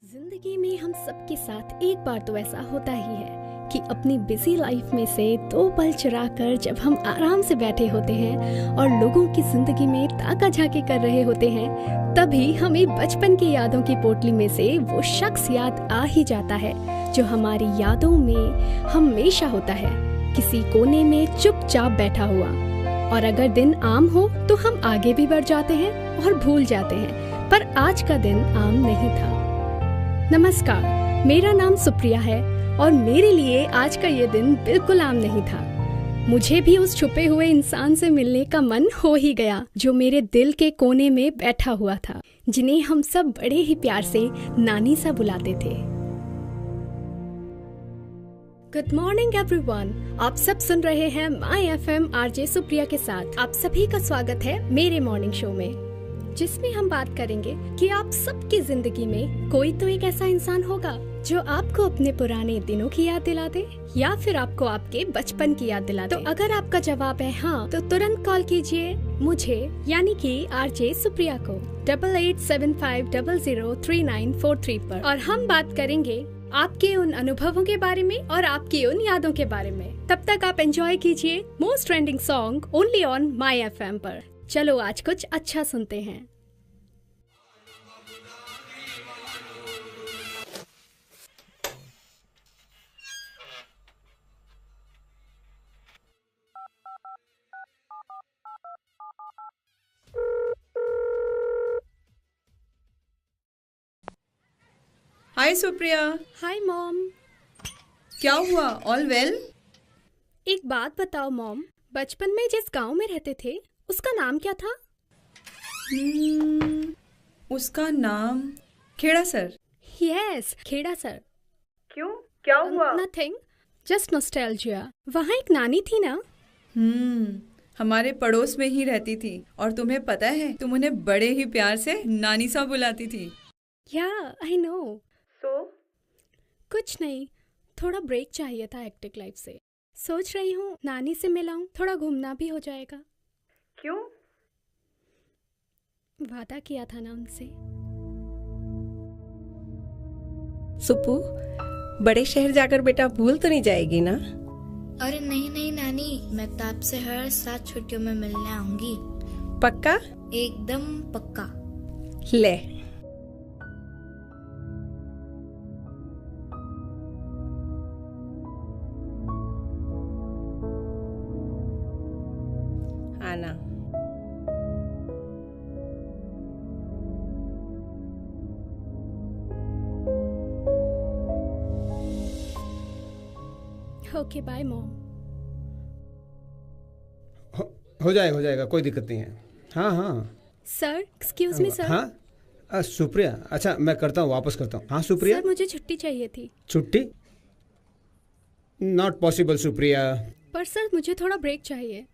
जिंदगी में हम सबके साथ एक बार तो ऐसा होता ही है कि अपनी बिजी लाइफ में से दो पल चुरा कर जब हम आराम से बैठे होते हैं और लोगों की जिंदगी में ताका झाकी कर रहे होते हैं, तभी हमें बचपन की यादों की पोटली में से वो शख्स याद आ ही जाता है जो हमारी यादों में हमेशा होता है, किसी कोने में चुपचाप बैठा हुआ। और अगर दिन आम हो तो हम आगे भी बढ़ जाते हैं और भूल जाते हैं, पर आज का दिन आम नहीं था। नमस्कार, मेरा नाम सुप्रिया है और मेरे लिए आज का ये दिन बिल्कुल आम नहीं था। मुझे भी उस छुपे हुए इंसान से मिलने का मन हो ही गया जो मेरे दिल के कोने में बैठा हुआ था, जिन्हें हम सब बड़े ही प्यार से नानी सा बुलाते थे। गुड मॉर्निंग एवरीवन, आप सब सुन रहे हैं माय एफएम आरजे सुप्रिया के साथ। आप सभी का स्वागत है मेरे मॉर्निंग शो में, जिसमें हम बात करेंगे कि आप सबकी जिंदगी में कोई तो एक ऐसा इंसान होगा जो आपको अपने पुराने दिनों की याद दिला दे या फिर आपको आपके बचपन की याद दिला दे। तो अगर आपका जवाब है हाँ, तो तुरंत कॉल कीजिए मुझे यानी कि आरजे सुप्रिया को 8875003943 पर, और हम बात करेंगे आपके उन अनुभवों के बारे में और आपकी उन यादों के बारे में। तब तक आप एंजॉय कीजिए most trending song only on My FM पर। चलो आज कुछ अच्छा सुनते हैं। हाय सुप्रिया। Hi mom. क्या हुआ? All well? एक बात बताओ मॉम, बचपन में जिस गांव में रहते थे उसका नाम क्या था? उसका नाम Khera sir. Yes, Khera sir. क्यों, क्या हुआ? Nothing, just nostalgia. वहाँ एक नानी थी ना? हमारे पड़ोस में ही रहती थी, और तुम्हें पता है तुम उन्हें बड़े ही प्यार से नानी सा बुलाती थी। या आई नो। सो कुछ नहीं, थोड़ा ब्रेक चाहिए था हेक्टिक लाइफ से। सोच रही हूँ नानी से मिलाऊं, थोड़ा घूमना भी हो जाएगा। क्यों? वादा किया था ना उनसे। सुप्पू, बड़े शहर जाकर बेटा भूल तो नहीं जाएगी ना? अरे नहीं नहीं नानी, मैं तो आपसे हर 7 छुट्टियों में मिलने आऊंगी। पक्का? एकदम पक्का। ले, आना। Okay bye mom. हो जाएगा, कोई दिक्कत नहीं है। हाँ हाँ सर, एक्सक्यूज मी सर। हाँ सुप्रिया, अच्छा मैं करता हूँ, वापस करता हूँ। हाँ सुप्रिया। सर मुझे छुट्टी चाहिए थी। छुट्टी? Not possible Supriya. पर सर मुझे थोड़ा ब्रेक चाहिए।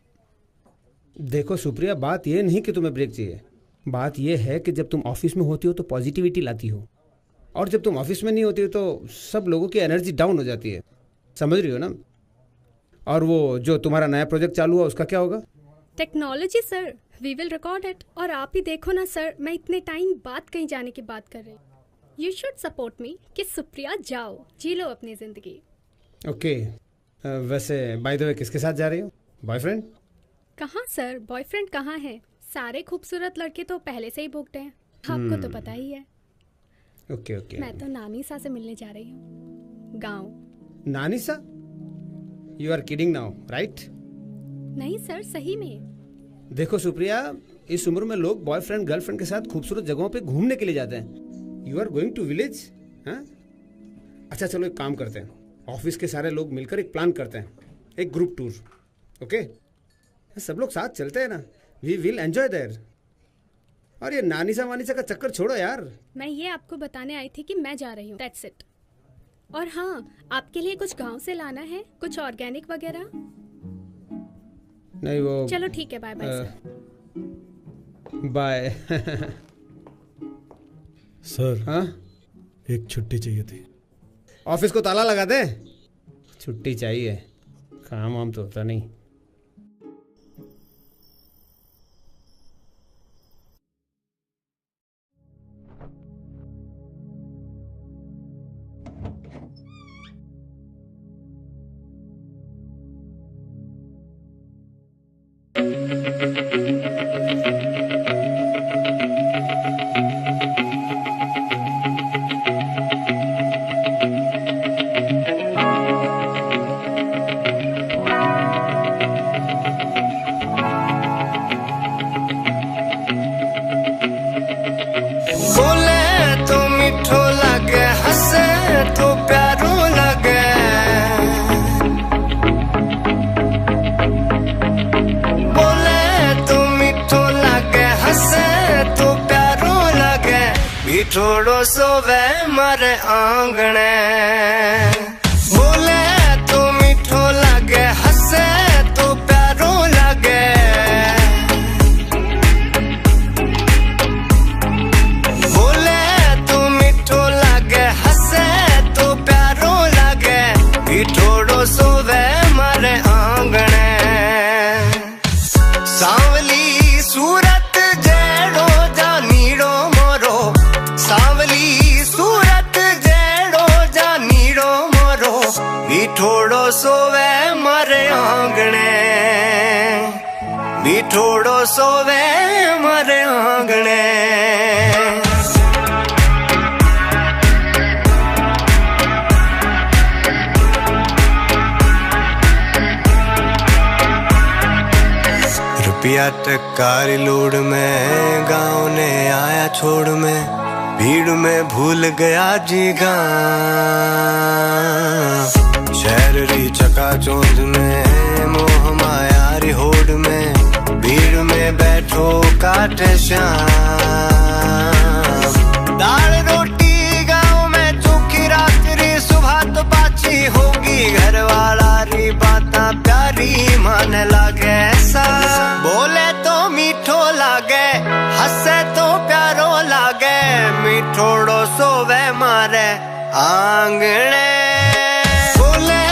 देखो सुप्रिया, बात ये नहीं कि तुम्हें ब्रेक चाहिए, बात ये है कि जब तुम ऑफिस में होती हो तो पॉजिटिविटी लाती हो, और जब तुम ऑफिस में नहीं होती हो तो सब लोगों की एनर्जी डाउन हो जाती है, समझ रही हो ना? और वो जो तुम्हारा नया प्रोजेक्ट चालू हुआ उसका क्या होगा? Technology sir, we will record it. और आप ही देखो ना सर, मैं इतने टाइम बाद कहीं जाने की बात कर रही हूँ। यू शुड सपोर्ट मी कि सुप्रिया जाओ, जी लो अपनी जिंदगी। ओके, वैसे बाय द वे किसके साथ जा रही हो? बॉयफ्रेंड? कहाँ सर, बॉयफ्रेंड कहाँ है? सारे खूबसूरत लड़के तो पहले से ही बुकड हैं, आपको तो पता ही है। ओके। मैं तो नानी सा से मिलने जा रही हूँ, गाँव। नानी सा? You are kidding now, right? नहीं सर, सही में। देखो सुप्रिया, इस उम्र में लोग बॉयफ्रेंड गर्लफ्रेंड के साथ खूबसूरत जगहों पे घूमने के लिए जाते हैं। You are going to village? हाँ, अच्छा चलो एक काम करते हैं, ऑफिस के सारे लोग मिलकर एक प्लान करते हैं, एक ग्रुप टूर। ओके, सब लोग साथ चलते हैं ना, वी विल एंजॉय देयर। और ये नानीसा वानीसा का चक्कर छोड़ो यार। मैं ये आपको बताने आई थी कि मैं जा रही हूँ, दैट्स इट। और हाँ, आपके लिए कुछ गांव से लाना है, कुछ ऑर्गेनिक वगैरह। नहीं वो चलो ठीक है, bye bye sir. Bye. Sir, हाँ, एक छुट्टी चाहिए थी। ऑफिस को ताला लगा दे। छुट्टी चाहिए, काम वाम तो होता नहीं। छोड़ो सोवे मारे आंगणे बोले तो मीठो लगे हंसे तो प्यारो लगे बोले तो मीठो लगे हंसे तो प्यारो लगे भी छोड़ो सोवे मारे आंगणे सांवली सूरत जेड़ो जा नीड़ो मोरो सांवली सूरत जेड़ो जा नीड़ो मोरो बिठोड़ो सोवे मारे आंगणे बिठोड़ो सोवे मारे आंगणे रुपया टकारी लोड में गाँव ने आया छोड़ में भीड़ में भूल गया जी गाँव शहर री चकाचौंध में मोह माया री होड़ में भीड़ में बैठो काटे श्याम दाल रोटी गाँव में चूखी रात्रि सुबह तो पाची होगी घर वाला री बाता प्यारी मन लागे सा बोले तो मीठो लागे हंसे तो प्यारो लागे मीठोड़ो सोवे मारे आंगणे बोले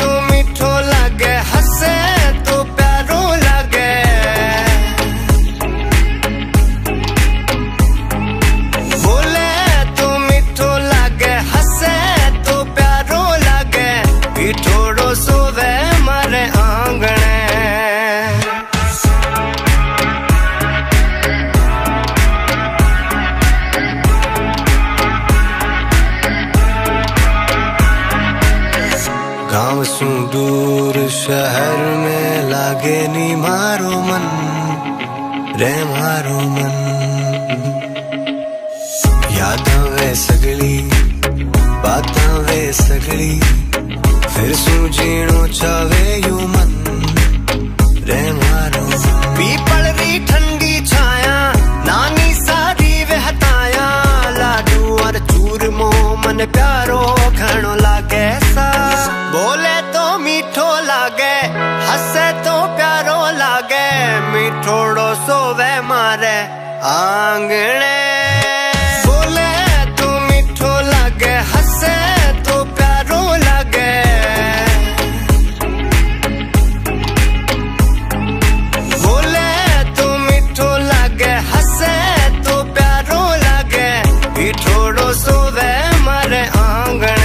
तो मीठो लागे हंसे तो प्यारो लागे बोले तो मीठो लागे हंसे तो प्यारो लागे मीठोड़ो सोवे मारे आंगणे गाँव सु दूर शहर में लागे नी मारो मन रे मारो मन यादां वे सगली बातां वे सगली फिर सु जीणो चावे यू मन रे मारो पीपल री ठंडी छाया नानी सारी वहताया लाडू और चूरमो मन प्यारो घणो लागे सा बोले तो मीठो लागे हंसे तो प्यारो लागे मीठोड़ो सोवे मारे आंगणे बोले तो मीठो लागे हंसे तो प्यारो लागे बोले तो मीठो लागे हंसे तो प्यारो लागे मीठोड़ो सोवे मारे आंगणे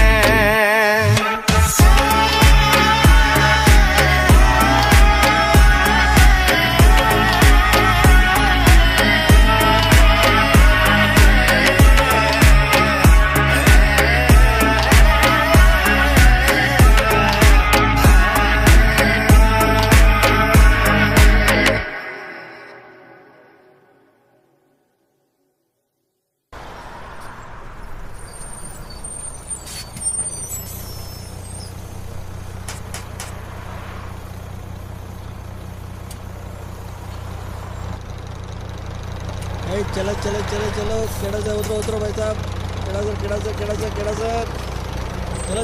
चलो चलो चलो चलो केड़ा से उतरो उतरो भाई साहब केड़ा से चलो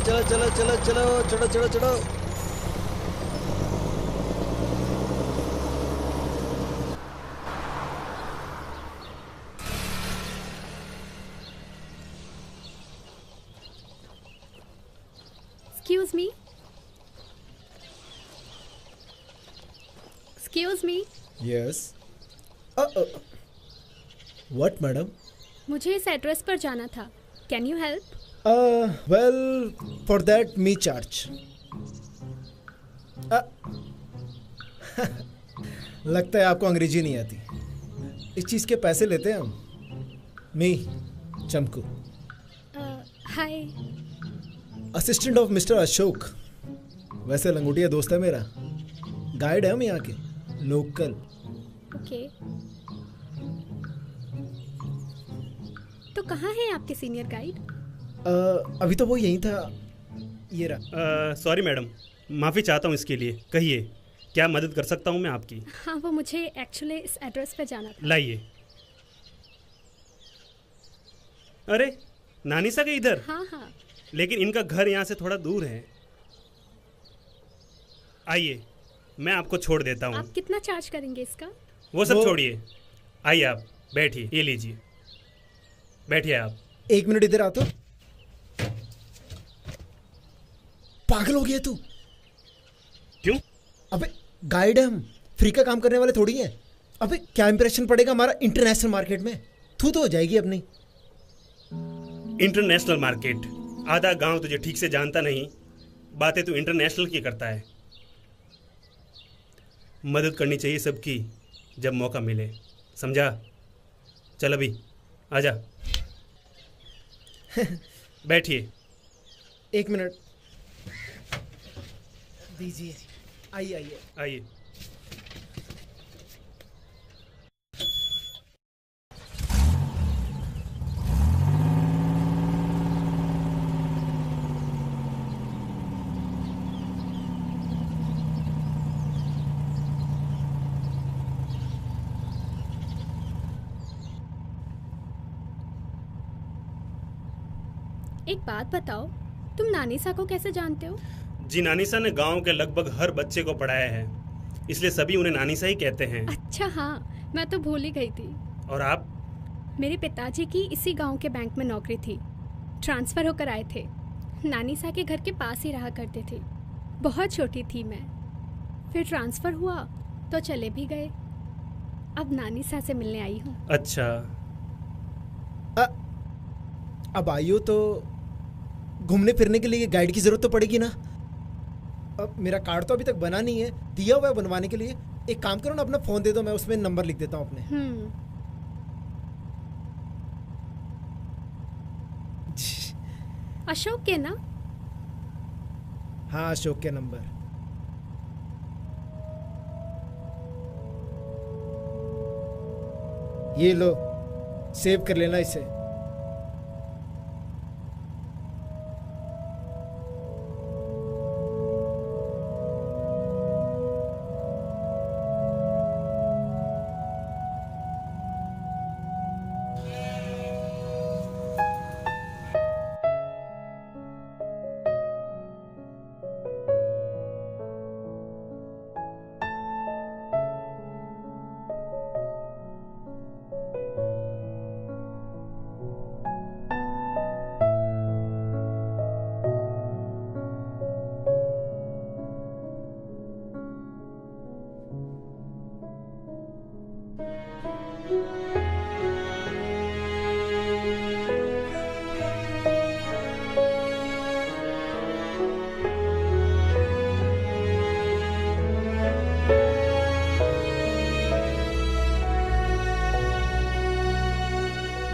चलो चलो चलो चलो चढ़ो चढ़ो चढ़ो Excuse me. Yes what madam मुझे इस एड्रेस पर जाना था. Can you help? Well for that me charge. लगता है आपको अंग्रेजी नहीं आती। इस चीज के पैसे लेते हैं हम। मी Chamku, hi. Assistant of mister Ashok. वैसे लंगोटिया दोस्त है मेरा, गाइड है हम यहाँ के, लोकल। ओके, तो कहाँ है आपके सीनियर गाइड? अभी तो वो यहीं था, ये रहा। सॉरी मैडम, माफ़ी चाहता हूँ इसके लिए। कहिए, क्या मदद कर सकता हूँ मैं आपकी? हाँ, वो मुझे एक्चुअली इस एड्रेस पे जाना था। लाइए। अरे नानीसा के इधर? हाँ हाँ। लेकिन इनका घर यहाँ से थोड़ा दूर है। आइए, मैं आपको छोड़ देता हूँ। आप कितना चार्ज करेंगे इसका? वो सब छोड़िए, आइए आप बैठिए, ये लीजिए, बैठिए आप। 1 मिनट इधर आ तो। पागल हो गया तू? क्यों? अबे गाइड है हम, फ्री का काम करने वाले थोड़ी हैं। अबे क्या इंप्रेशन पड़ेगा हमारा इंटरनेशनल मार्केट में? तू तो हो जाएगी अपनी। International market? आधा गांव तुझे ठीक से जानता नहीं, बातें तू इंटरनेशनल की करता है। मदद करनी चाहिए सबकी जब मौका मिले, समझा? चल अभी आजा। बैठिए। 1 मिनट दीजिए। आइए आइए आइए। एक बात बताओ, तुम नानीसा को कैसे जानते हो? जी, नानीसा ने गांव के लगभग हर बच्चे को पढ़ाया है, इसलिए सभी उन्हें नानीसा ही कहते हैं। अच्छा हाँ, मैं तो भूल ही गई थी। और आप? मेरे पिताजी की इसी गांव के बैंक में नौकरी थी, ट्रांसफ़र होकर आए थे। नानीसा के घर के पास ही रहा करते थे। बहुत छोटी थी मैं, फिर ट्रांसफ़र हुआ तो चले भी गए। अब नानीसा से मिलने आई हूँ। अच्छा। अब आइयो तो घूमने फिरने के लिए गाइड की जरूरत तो पड़ेगी ना। अब मेरा कार्ड तो अभी तक बना नहीं है, दिया हुआ है बनवाने के लिए। एक काम करो ना, अपना फ़ोन दे दो, मैं उसमें नंबर लिख देता हूँ अपने। अशोक के ना? हाँ, अशोक के नंबर। ये लो, सेव कर लेना इसे।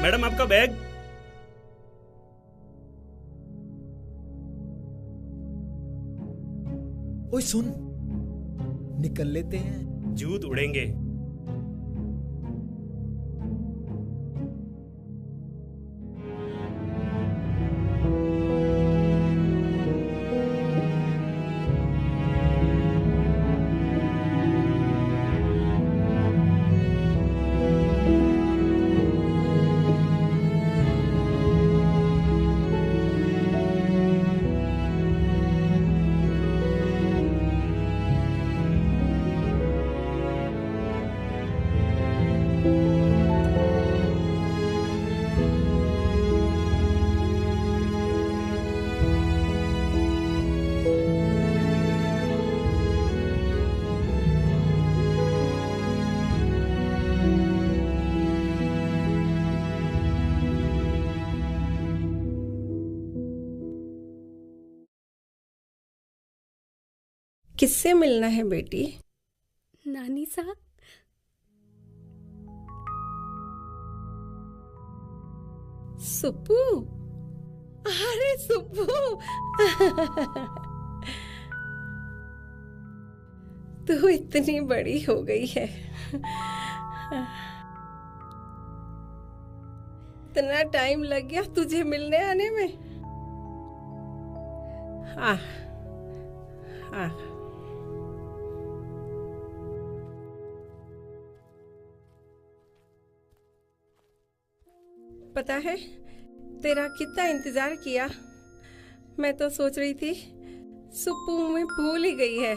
मैडम, आपका बैग। ओए सुन, निकल लेते हैं। जूत उड़ेंगे। किससे मिलना है बेटी? नानीसा, सुप्पू, अरे सुप्पू, तू इतनी बड़ी हो गई है। इतना टाइम लग गया तुझे मिलने आने में। आह, आह। पता है तेरा कितना इंतजार किया। मैं तो सोच रही थी सुप्पू में भूल ही गई है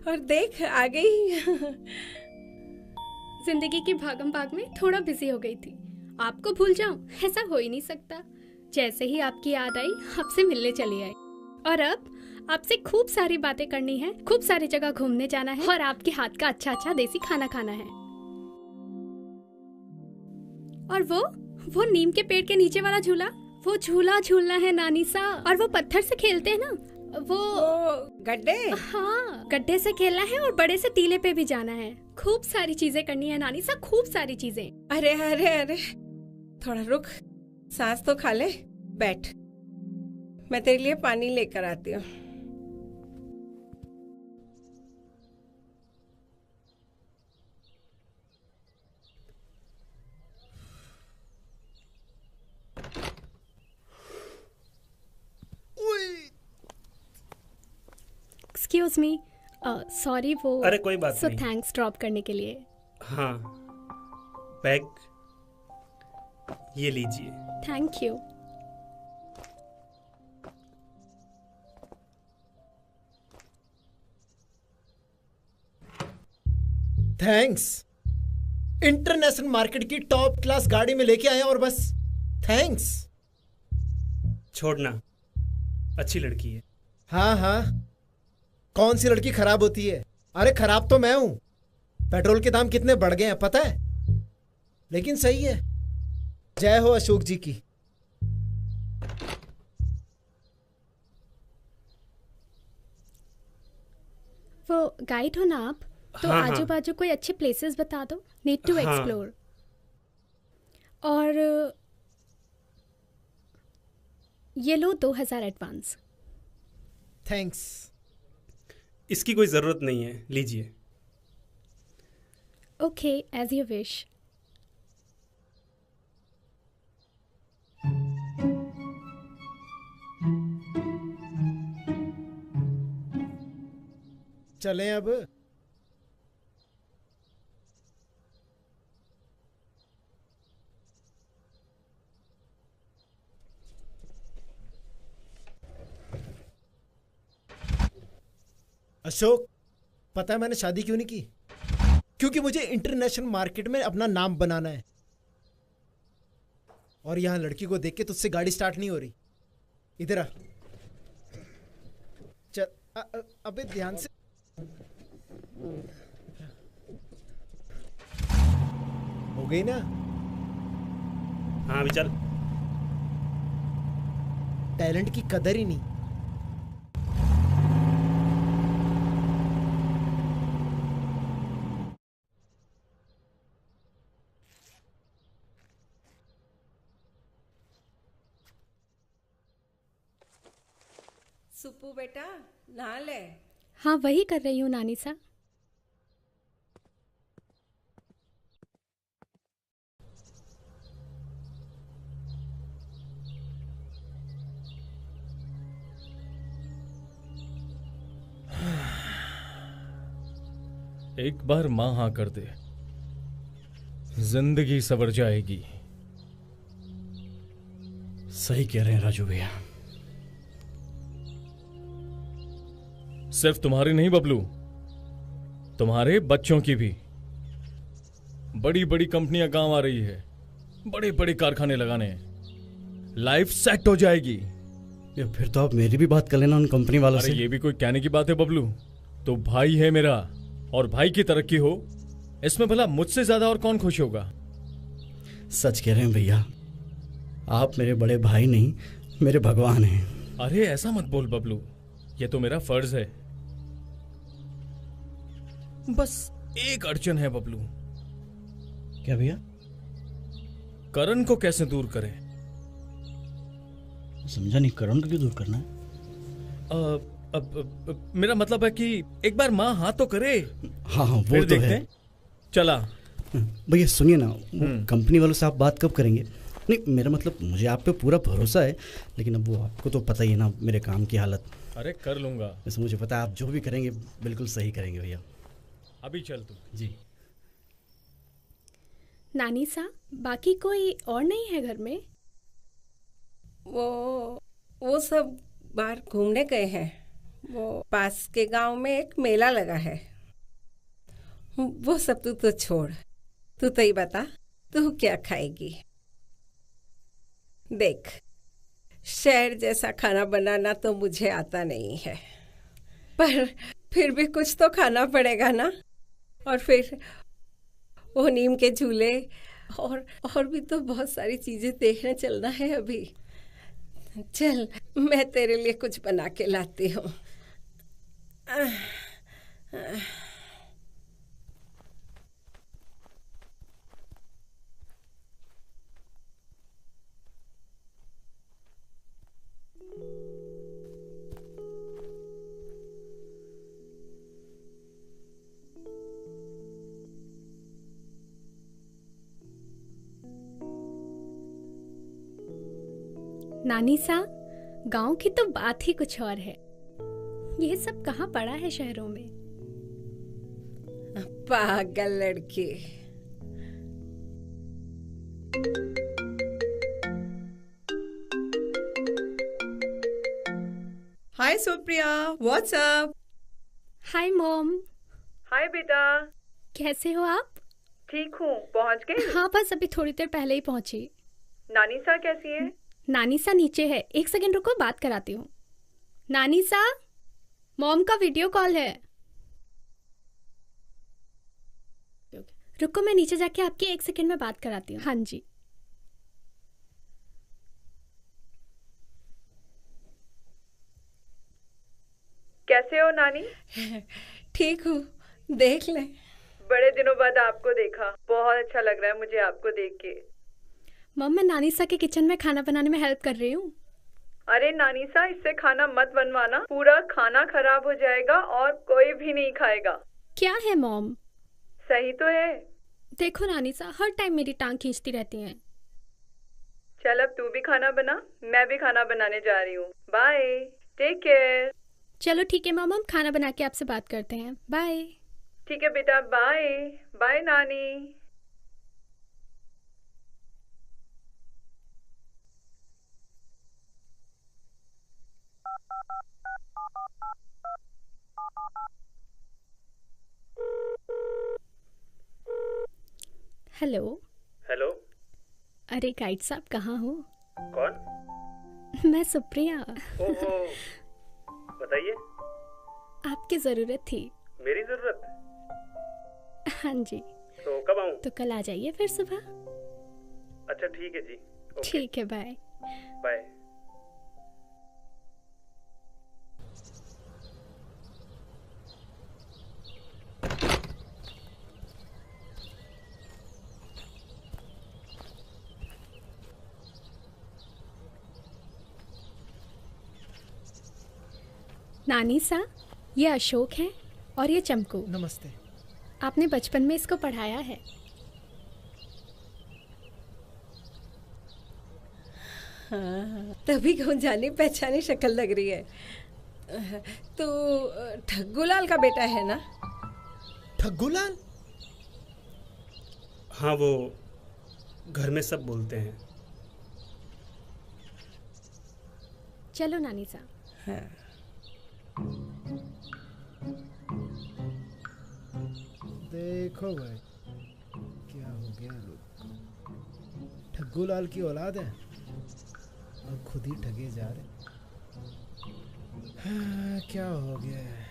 और देख आ गई। जिंदगी की भागम भाग में थोड़ा बिजी हो गई थी। आपको भूल जाऊं, ऐसा हो ही नहीं सकता। जैसे ही आपकी याद आई, आपसे मिलने चली आई। और अब आपसे खूब सारी बातें करनी है, खूब सारी जगह घूमने जाना है और आपके हाथ का अच्छा अच्छा देसी खाना खाना है। और वो नीम के पेड़ के नीचे वाला झूला, वो झूला झूलना है नानी सा। और वो पत्थर से खेलते हैं ना, वो गड्ढे। हाँ, गड्ढे से खेलना है और बड़े से टीले पे भी जाना है। खूब सारी चीजें करनी है नानी सा, खूब सारी चीजें। अरे अरे अरे, थोड़ा रुक, सांस तो खा ले। बैठ, मैं तेरे लिए पानी लेकर आती हूँ। एक्सक्यूज मी, सॉरी वो। अरे कोई बात नहीं। थैंक्स ड्रॉप करने के लिए। हाँ, बैग ये लीजिए। Thank you. Thanks. International market की टॉप क्लास गाड़ी में लेके आए और बस थैंक्स। छोड़ना, अच्छी लड़की है। हाँ हाँ, कौन सी लड़की खराब होती है? अरे खराब तो मैं हूं। पेट्रोल के दाम कितने बढ़ गए हैं पता है? लेकिन सही है। जय हो अशोक जी की। वो गाइड हो ना आप? तो हाँ, आजू बाजू कोई अच्छे प्लेसेस बता दो, नीड टू हाँ। एक्सप्लोर। और ये लो 2000 एडवांस। थैंक्स। इसकी कोई ज़रूरत नहीं है, लीजिए। Okay, as you wish. चलें अब। अशोक, पता है मैंने शादी क्यों नहीं की? क्योंकि मुझे इंटरनेशनल मार्केट में अपना नाम बनाना है। और यहां लड़की को देख के तुझसे गाड़ी स्टार्ट नहीं हो रही। इधर आ। चल, अबे ध्यान से। हो गई ना? हाँ, अभी चल। टैलेंट की कदर ही नहीं। सुप्पू बेटा, नहा ले। हाँ, वही कर रही हूँ नानी सा। एक बार माँ हाँ कर दे, जिंदगी सवर जाएगी। सही कह रहे हैं राजू भैया। सिर्फ तुम्हारी नहीं बबलू, तुम्हारे बच्चों की भी। बड़ी बड़ी कंपनियां गांव आ रही है, बड़े बड़े कारखाने लगाने, लाइफ सेट हो जाएगी। या फिर तो आप मेरी भी बात कर लेना उन कंपनी वालों से। ये भी कोई कहने की बात है बबलू? तो भाई है मेरा, और भाई की तरक्की हो, इसमें भला मुझसे ज्यादा और कौन खुश होगा? सच कह रहे हैं भैया, आप मेरे बड़े भाई नहीं, मेरे भगवान हैं। अरे ऐसा मत बोल बबलू, ये तो मेरा फर्ज है। बस एक अड़चन है बबलू। क्या भैया? करण को कैसे दूर करें? समझा नहीं, करण को क्यों दूर करना है? मेरा मतलब है कि एक बार माँ हाँ तो करे। हाँ हाँ, वो फिर तो देखते है। हैं। चला। भैया सुनिए ना, कंपनी वालों से आप बात कब करेंगे? नहीं, मेरा मतलब मुझे आप पे पूरा भरोसा है, लेकिन अब वो आपको तो पता ही है ना मेरे काम की हालत। अरे कर लूंगा। वैसे मुझे पता है आप जो भी करेंगे बिल्कुल सही करेंगे भैया। अभी चल तू। जी। नानी सा, बाकी कोई और नहीं है घर में? वो सब बाहर घूमने गए हैं। वो पास के गांव में एक मेला लगा है। वो सब तू तो छोड़, तू तो ही बता, तू क्या खाएगी? देख, शहर जैसा खाना बनाना तो मुझे आता नहीं है, पर फिर भी कुछ तो खाना पड़ेगा ना। और फिर वो नीम के झूले और भी तो बहुत सारी चीजें देखने चलना है अभी। चल, मैं तेरे लिए कुछ बना के लाती हूँ। नानी सा, गांव की तो बात ही कुछ और है। ये सब कहाँ पड़ा है शहरों में? पागल लड़की। Hi Supriya, what's up? Hi mom. Hi बेटा, कैसे हो आप? ठीक हूँ। पहुँच गए? हाँ, बस अभी थोड़ी देर पहले ही पहुंची। नानी सा कैसी है? नानी सा नीचे है, एक सेकंड रुको, बात कराती हूँ। नानी सा, मॉम का वीडियो कॉल है। रुको, मैं नीचे जाके आपकी एक सेकंड में बात कराती हूँ। हाँ जी। कैसे हो नानी? ठीक हूँ, देख ले। बड़े दिनों बाद आपको देखा, बहुत अच्छा लग रहा है मुझे आपको देख के। मॉम, मैं नानी सा के किचन में खाना बनाने में हेल्प कर रही हूँ। अरे नानी सा, इससे खाना मत बनवाना, पूरा खाना खराब हो जाएगा और कोई भी नहीं खाएगा। क्या है मॉम? सही तो है। देखो नानी सा, हर टाइम मेरी टांग खींचती रहती हैं। चल, अब तू भी खाना बना, मैं भी खाना बनाने जा रही हूँ। Bye, take care. चलो ठीक है मॉम, हम खाना बना के आपसे बात करते हैं। बाय। ठीक है बेटा, बाय बाय नानी। हेलो। हेलो। अरे गाइड साहब, कहाँ हो? कौन? मैं सुप्रिया। ओहो, बताइए। आपकी जरूरत थी। मेरी जरूरत? हाँ जी। तो कब आऊँ? तो कल आ जाइए फिर सुबह। अच्छा ठीक है जी। ठीक है, बाय बाय। नानी सा, ये अशोक है और ये चमकू। नमस्ते। आपने बचपन में इसको पढ़ाया है। हाँ, तभी कौन जानी पहचानी शक्ल लग रही है। तो ठग्गूलाल का बेटा है ना? ठग्गूलाल? हाँ, वो घर में सब बोलते हैं। चलो नानी सा। हाँ। देखो भाई, क्या हो गया लोग। ठग्गूलाल की औलाद है और खुद ही ठगे जा रहे। हाँ, क्या हो गया है।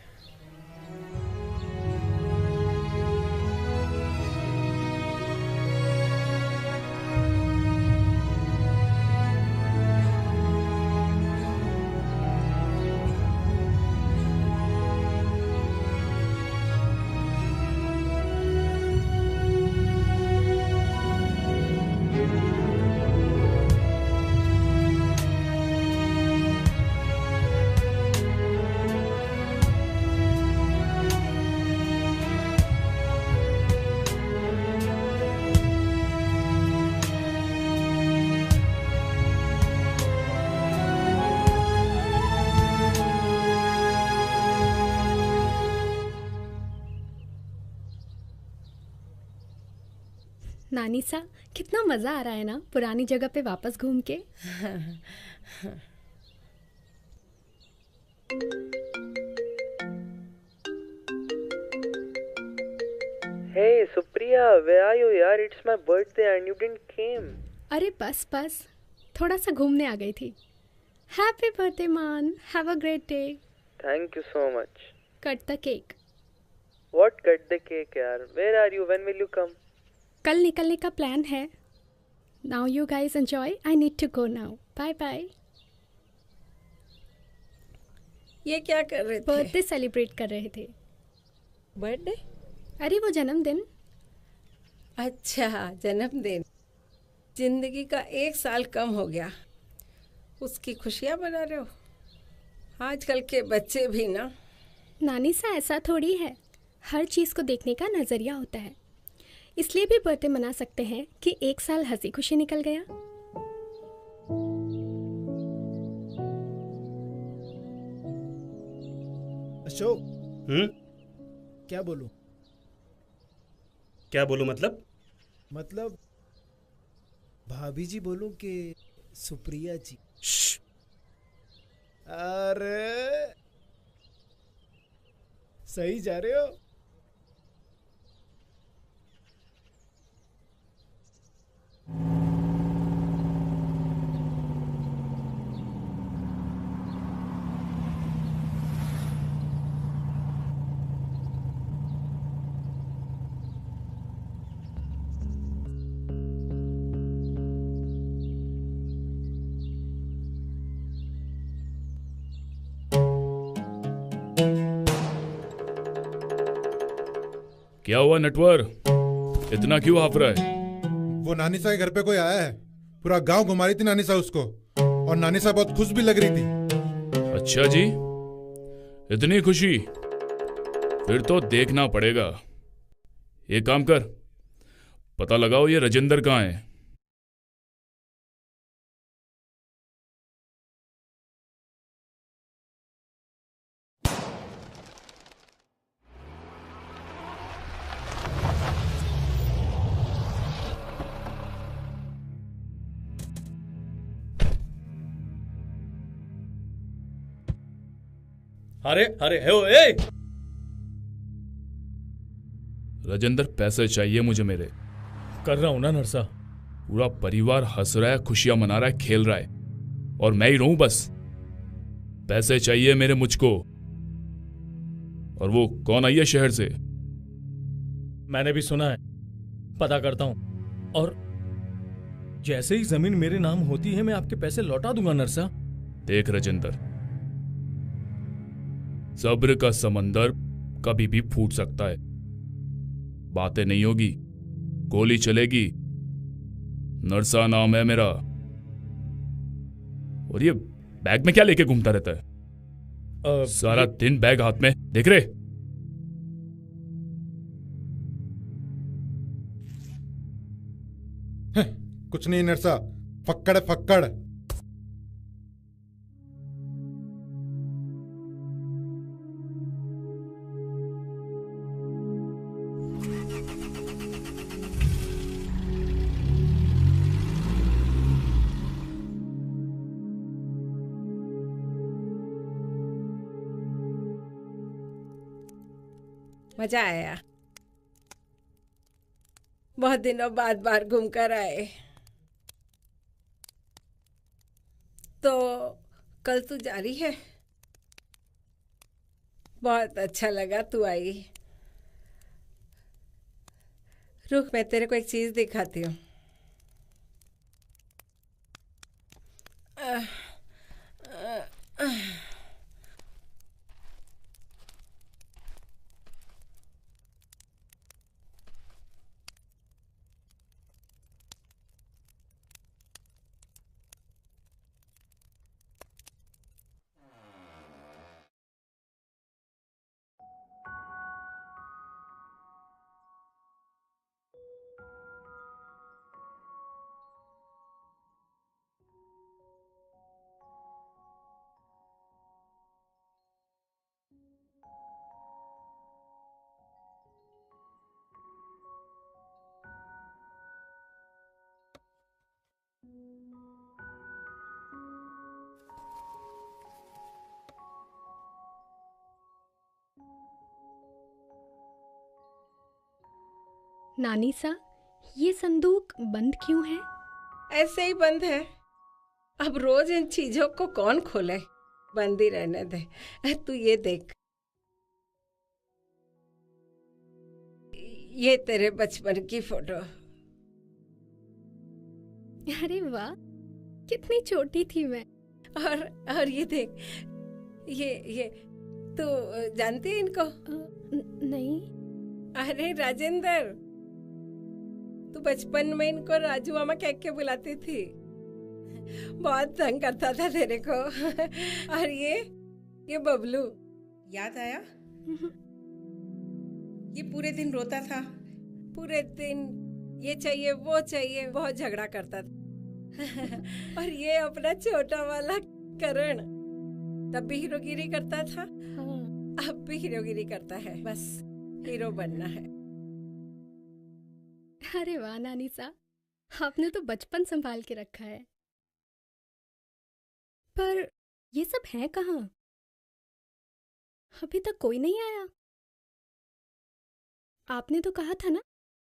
नानी सा, कितना मजा आ रहा है ना पुरानी जगह पे वापस घूम के। Hey Supriya, where are you yaar? It's my birthday and you didn't came. अरे बस बस, थोड़ा सा घूमने आ गई थी। हैप्पी बर्थडे मान, have a great day. Thank you so much. Cut the cake. What cut the cake yaar? Where are you? When will you come? कल निकलने का प्लान है। Now you guys enjoy, I need to go now, bye bye. ये क्या कर रहे थे? Birthday celebrate कर रहे थे। बर्थडे? अरे वो जन्मदिन। अच्छा, जन्मदिन। जिंदगी का 1 साल कम हो गया, उसकी खुशियाँ मना रहे हो? आजकल के बच्चे भी ना। नानी सा, ऐसा थोड़ी है, हर चीज़ को देखने का नज़रिया होता है। इसलिए भी बर्थडे मना सकते हैं कि 1 साल हंसी खुशी निकल गया। अशोक, क्या बोलूं? क्या बोलूं मतलब भाभी जी बोलूं कि सुप्रिया जी? अरे सही जा रहे हो। क्या हुआ नटवर, इतना क्यों हाफ रहा है? वो नानी सा के घर पे कोई आया है, पूरा गांव घुमा रही थी नानी सा उसको, और नानी सा बहुत खुश भी लग रही थी। अच्छा जी, इतनी खुशी? फिर तो देखना पड़ेगा। एक काम कर, पता लगाओ ये राजेंद्र कहाँ है। अरे अरे ए! राजेंद्र, पैसे चाहिए मुझे मेरे। कर रहा हूं ना नरसा। पूरा परिवार हंस रहा है, खुशियां मना रहा है, खेल रहा है, और मैं ही रहूं बस। पैसे चाहिए मेरे मुझको। और वो कौन आई है शहर से? मैंने भी सुना है, पता करता हूं, और जैसे ही जमीन मेरे नाम होती है मैं आपके पैसे लौटा दूंगा नरसा। देख राजेंद्र, सब्र का समंदर कभी भी फूट सकता है। बातें नहीं होगी, गोली चलेगी। नरसा नाम है मेरा। और ये बैग में क्या लेके घूमता रहता है? सारा दिन बैग हाथ में, देख रहे? कुछ नहीं नरसा, फक्कड़ फक्कड़। मजा आया, बहुत दिनों बाद बाहर घूम कर आए। तो कल तू जा रही है? बहुत अच्छा लगा तू आई। रुक, मैं तेरे को एक चीज दिखाती हूँ। नानी सा, ये संदूक बंद क्यों है? ऐसे ही बंद है। अब रोज इन चीजों को कौन खोले, बंद ही रहने दे। तू ये देख, ये तेरे बचपन की फोटो। अरे वाह, कितनी छोटी थी मैं। और ये देख, ये तू जानती है इनको? नहीं। अरे राजेंद्र, तू बचपन में इनको राजू मामा कह के बुलाती थी। बहुत तंग करता था तेरे को। और ये बबलू। याद आया? ये पूरे दिन रोता था। पूरे दिन ये चाहिए वो चाहिए, बहुत झगड़ा करता था। और ये अपना छोटा वाला करण, तब भी हीरोगिरी करता था। अब भी हीरोगिरी करता है, बस हीरो बनना है। अरे वाह नानी सा, आपने तो बचपन संभाल के रखा है। पर ये सब है कहाँ? अभी तक कोई नहीं आया। आपने तो कहा था ना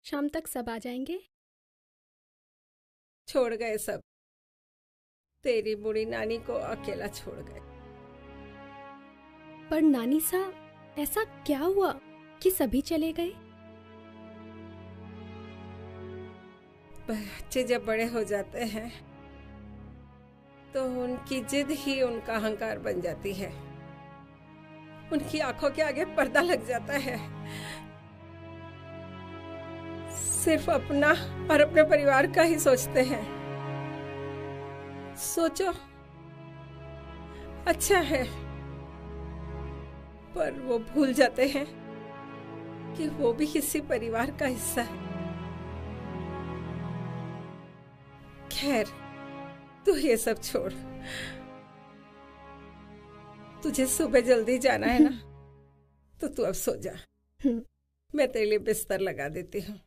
शाम तक सब आ जाएंगे। छोड़ गए सब, तेरी बूढ़ी नानी को अकेला छोड़ गए। पर नानी सा, ऐसा क्या हुआ कि सभी चले गए? बच्चे जब बड़े हो जाते हैं तो उनकी जिद ही उनका अहंकार बन जाती है। उनकी आंखों के आगे पर्दा लग जाता है। सिर्फ अपना और अपने परिवार का ही सोचते हैं। सोचो, अच्छा है, पर वो भूल जाते हैं कि वो भी किसी परिवार का हिस्सा है। खैर, तू ये सब छोड़। तुझे सुबह जल्दी जाना है ना, तो तू अब सो जा। मैं तेरे लिए बिस्तर लगा देती हूँ।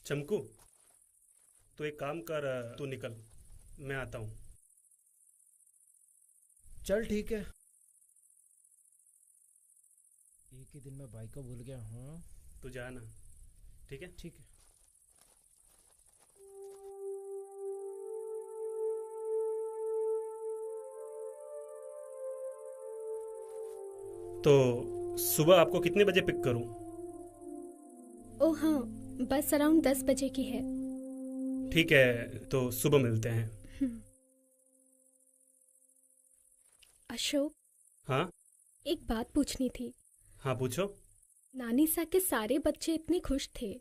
चमकू, तो एक काम कर, तू निकल, मैं आता हूँ। चल ठीक है। एक ही दिन में बाइक को भूल गया हूँ। तू जा ना, ठीक है? ठीक है। तो सुबह आपको कितने बजे पिक करूँ? ओह हाँ, बस अराउंड 10 बजे की है। ठीक है, तो सुबह मिलते हैं। अशोक। हाँ? एक बात पूछनी थी। हाँ पूछो। नानी सा के सारे बच्चे इतने खुश थे,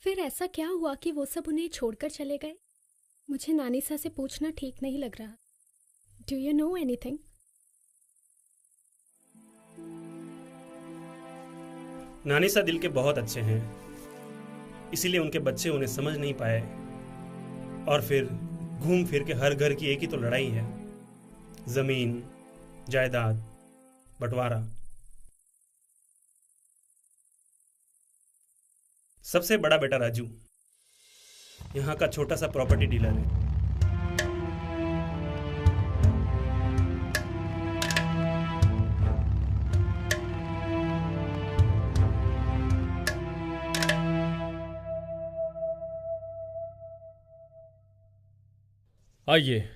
फिर ऐसा क्या हुआ कि वो सब उन्हें छोड़कर चले गए? मुझे नानी सा से पूछना ठीक नहीं लग रहा। Do you know anything? नानी सा दिल के बहुत अच्छे हैं, इसीलिए उनके बच्चे उन्हें समझ नहीं पाए, और फिर घूम फिर के हर घर की एक ही तो लड़ाई है, जमीन, जायदाद, बंटवारा। सबसे बड़ा बेटा राजू यहाँ का छोटा सा प्रॉपर्टी डीलर है। आइए।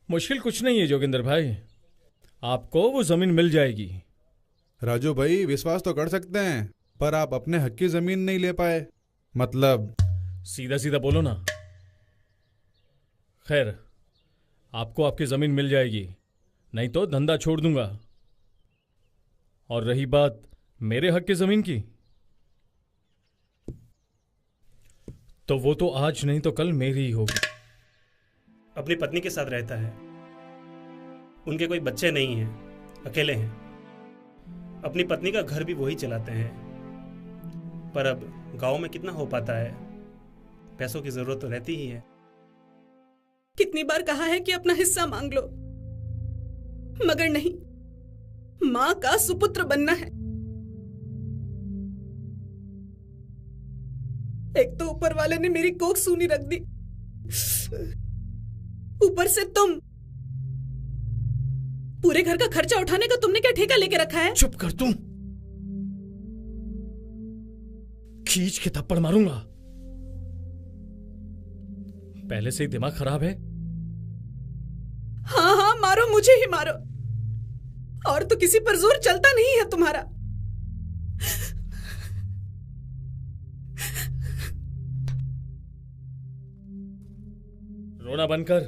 मुश्किल कुछ नहीं है जोगिंदर भाई, आपको वो जमीन मिल जाएगी। राजू भाई, विश्वास तो कर सकते हैं, पर आप अपने हक की जमीन नहीं ले पाए। मतलब सीधा सीधा बोलो ना। खैर, आपको आपकी जमीन मिल जाएगी, नहीं तो धंधा छोड़ दूंगा। और रही बात मेरे हक की जमीन की, तो वो तो आज नहीं तो कल मेरी ही होगी। अपनी पत्नी के साथ रहता है, उनके कोई बच्चे नहीं हैं, अकेले हैं। अपनी पत्नी का घर भी वही चलाते हैं, पर अब गांव में कितना हो पाता है, पैसों की जरूरत तो रहती ही है। कितनी बार कहा है कि अपना हिस्सा मांग लो, मगर नहीं, मां का सुपुत्र बनना है। एक तो ऊपर वाले ने मेरी कोख सूनी रख दी, ऊपर से तुम। पूरे घर का खर्चा उठाने का तुमने क्या ठेका लेके रखा है? चुप कर तुम, खींच के थप्पड़ मारूंगा। पहले से ही दिमाग खराब है। हाँ हाँ मारो, मुझे ही मारो, और तो किसी पर जोर चलता नहीं है तुम्हारा। रोना बंद कर।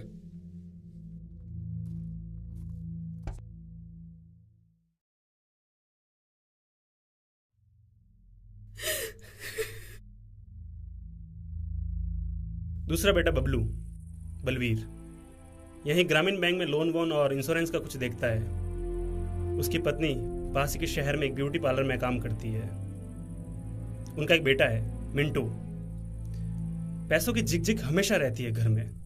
दूसरा बेटा बबलू, बलवीर, यहीं ग्रामीण बैंक में लोन वोन और इंश्योरेंस का कुछ देखता है। उसकी पत्नी पास के शहर में एक ब्यूटी पार्लर में काम करती है। उनका एक बेटा है, मिंटू। पैसों की झिकझिक हमेशा रहती है घर में।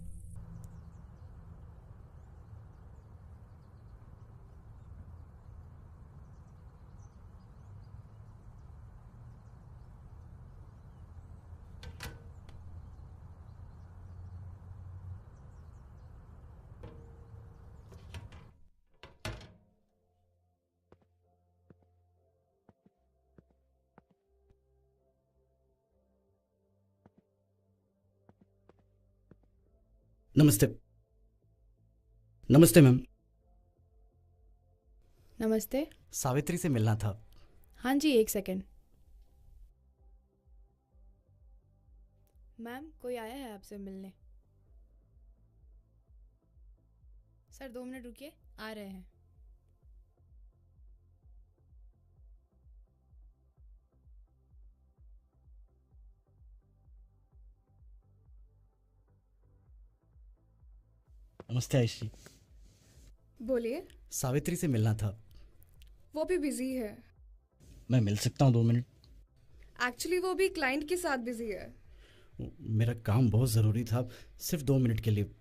नमस्ते। नमस्ते मैम। नमस्ते। सावित्री से मिलना था। हाँ जी, एक सेकंड। मैम, कोई आया है आपसे मिलने। सर 2 मिनट रुकिए, आ रहे हैं। नमस्ते आयुषी। बोलिए। सावित्री से मिलना था। वो भी बिजी है। मैं मिल सकता हूँ 2 मिनट? एक्चुअली वो भी क्लाइंट के साथ बिजी है। मेरा काम बहुत ज़रूरी था, सिर्फ 2 मिनट के लिए।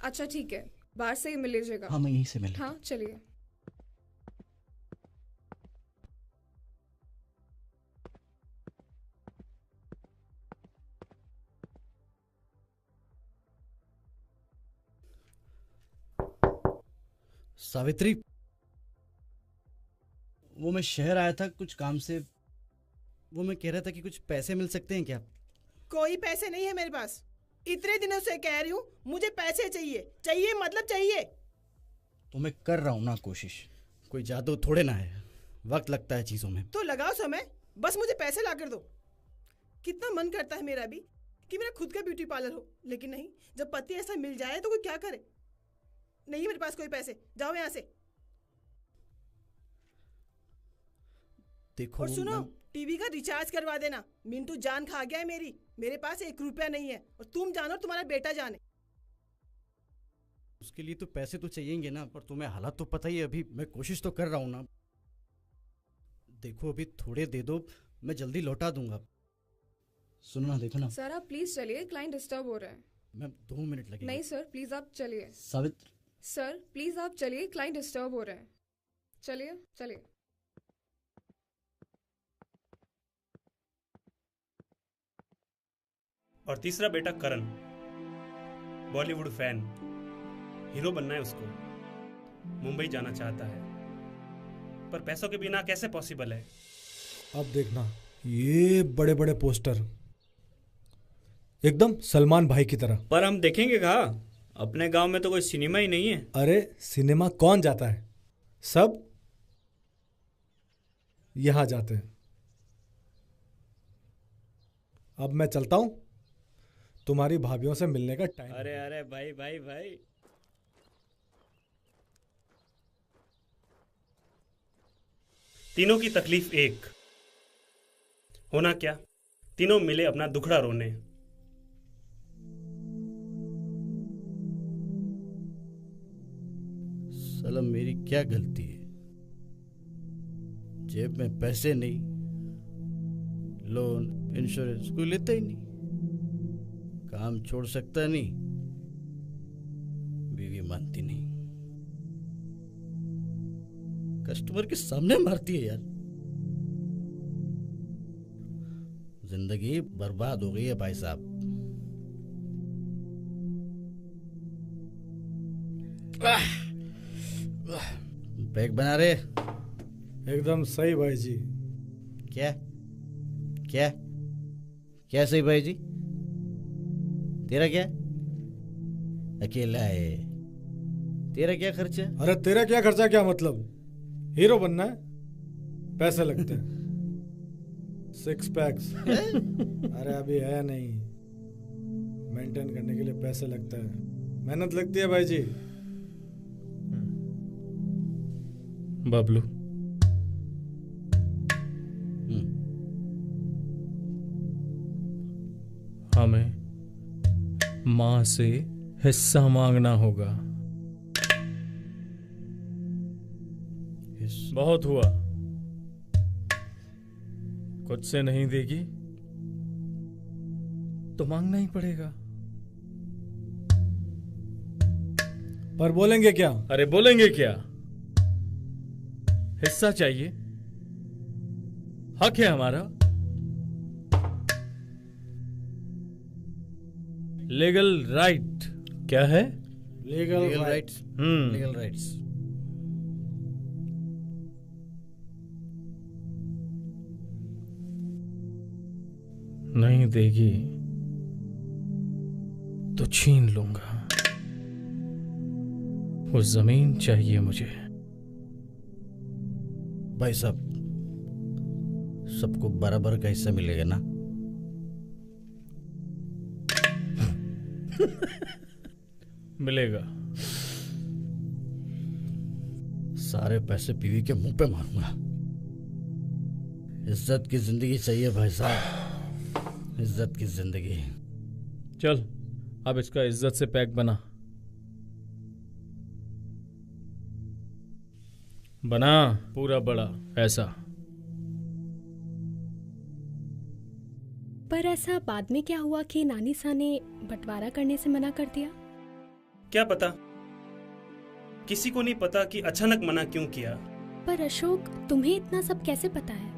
अच्छा ठीक है, बाहर से ही मिल लीजिएगा। हाँ, मैं यहीं से मिल। हाँ चलिए। सावित्री, वो मैं शहर आया था कुछ काम से। वो मैं कह रहा था कि कुछ पैसे मिल सकते हैं क्या? कोई पैसे नहीं है मेरे पास। इतने दिनों से कह रही हूँ मुझे पैसे चाहिए, चाहिए मतलब चाहिए। तो मैं कर रहा हूँ ना कोशिश, कोई जादू थोड़े ना है, वक्त लगता है चीज़ों में। तो लगाओ समय, बस मुझे पैसे ला कर दो। कितना मन करता है मेरा भी कि मेरा खुद का ब्यूटी पार्लर हो, लेकिन नहीं, जब पति ऐसा मिल जाए तो कोई क्या करे। नहीं मेरे पास कोई पैसे, जाओ यहाँ से। देखो और सुनो, टीवी का रिचार्ज करवा देना। मिंटू जान खा गया है मेरी। मेरे पास 1 रुपया नहीं है, और तुम जानो तुम्हारा बेटा जाने। उसके लिए तो पैसे तो चाहिएंगे ना, पर तुम्हें हालात तो पता ही है। अभी मैं कोशिश तो कर रहा हूँ ना। देखो अभी थोड़े दे दो, मैं जल्दी लौटा दूंगा। सुनो ना, देखो ना। सर आप प्लीज चलिए, क्लाइंट डिस्टर्ब हो रहे हैं। मैं 2 मिनट लगेंगे। नहीं सर प्लीज आप चलिए। सावित्री। सर प्लीज आप चलिए, क्लाइंट डिस्टर्ब हो रहे हैं। चलिए चलिए। और तीसरा बेटा करण, बॉलीवुड फैन, हीरो बनना है उसको। मुंबई जाना चाहता है, पर पैसों के बिना कैसे पॉसिबल है। अब देखना, ये बड़े बड़े पोस्टर, एकदम सलमान भाई की तरह। पर हम देखेंगे कहाँ? अपने गांव में तो कोई सिनेमा ही नहीं है। अरे सिनेमा कौन जाता है, सब यहां जाते हैं। अब मैं चलता हूं, तुम्हारी भाभीयों से मिलने का टाइम। अरे अरे भाई भाई भाई, तीनों की तकलीफ एक। होना क्या, तीनों मिले अपना दुखड़ा रोने। साला मेरी क्या गलती है? जेब में पैसे नहीं, लोन इंश्योरेंस कोई लेता ही नहीं, काम छोड़ सकता नहीं, बीवी मानती नहीं, कस्टमर के सामने मारती है यार। जिंदगी बर्बाद हो गई है भाई साहब। पैक बना रहे? एकदम सही भाई जी। क्या क्या क्या सही भाई जी? तेरा क्या? अकेला है, तेरा क्या खर्चा? अरे तेरा क्या खर्चा, क्या मतलब? हीरो बनना है, पैसे लगते हैं। 6 पैक्स अरे अभी है नहीं, मेंटेन करने के लिए पैसे लगता है, मेहनत लगती है भाई जी। बबलू, हमें माँ से हिस्सा मांगना होगा। बहुत हुआ, खुद से नहीं देगी तो मांगना ही पड़ेगा। पर बोलेंगे क्या? अरे बोलेंगे क्या, हिस्सा चाहिए, हक है हमारा। लीगल राइट क्या है? Legal rights. Legal rights. नहीं देगी तो छीन लूंगा। वो जमीन चाहिए मुझे। भाई साहब, सबको बराबर का हिस्सा मिलेगा ना? मिलेगा। सारे पैसे बीवी के मुंह पे मारूंगा। इज्जत की जिंदगी चाहिए भाई साहब, इज्जत की जिंदगी। चल अब इसका इज्जत से पैक बना। बना पूरा बड़ा ऐसा। पर ऐसा बाद में क्या हुआ कि नानी सा ने बंटवारा करने से मना कर दिया? क्या पता, किसी को नहीं पता कि अचानक मना क्यों किया। पर अशोक, तुम्हें इतना सब कैसे पता है?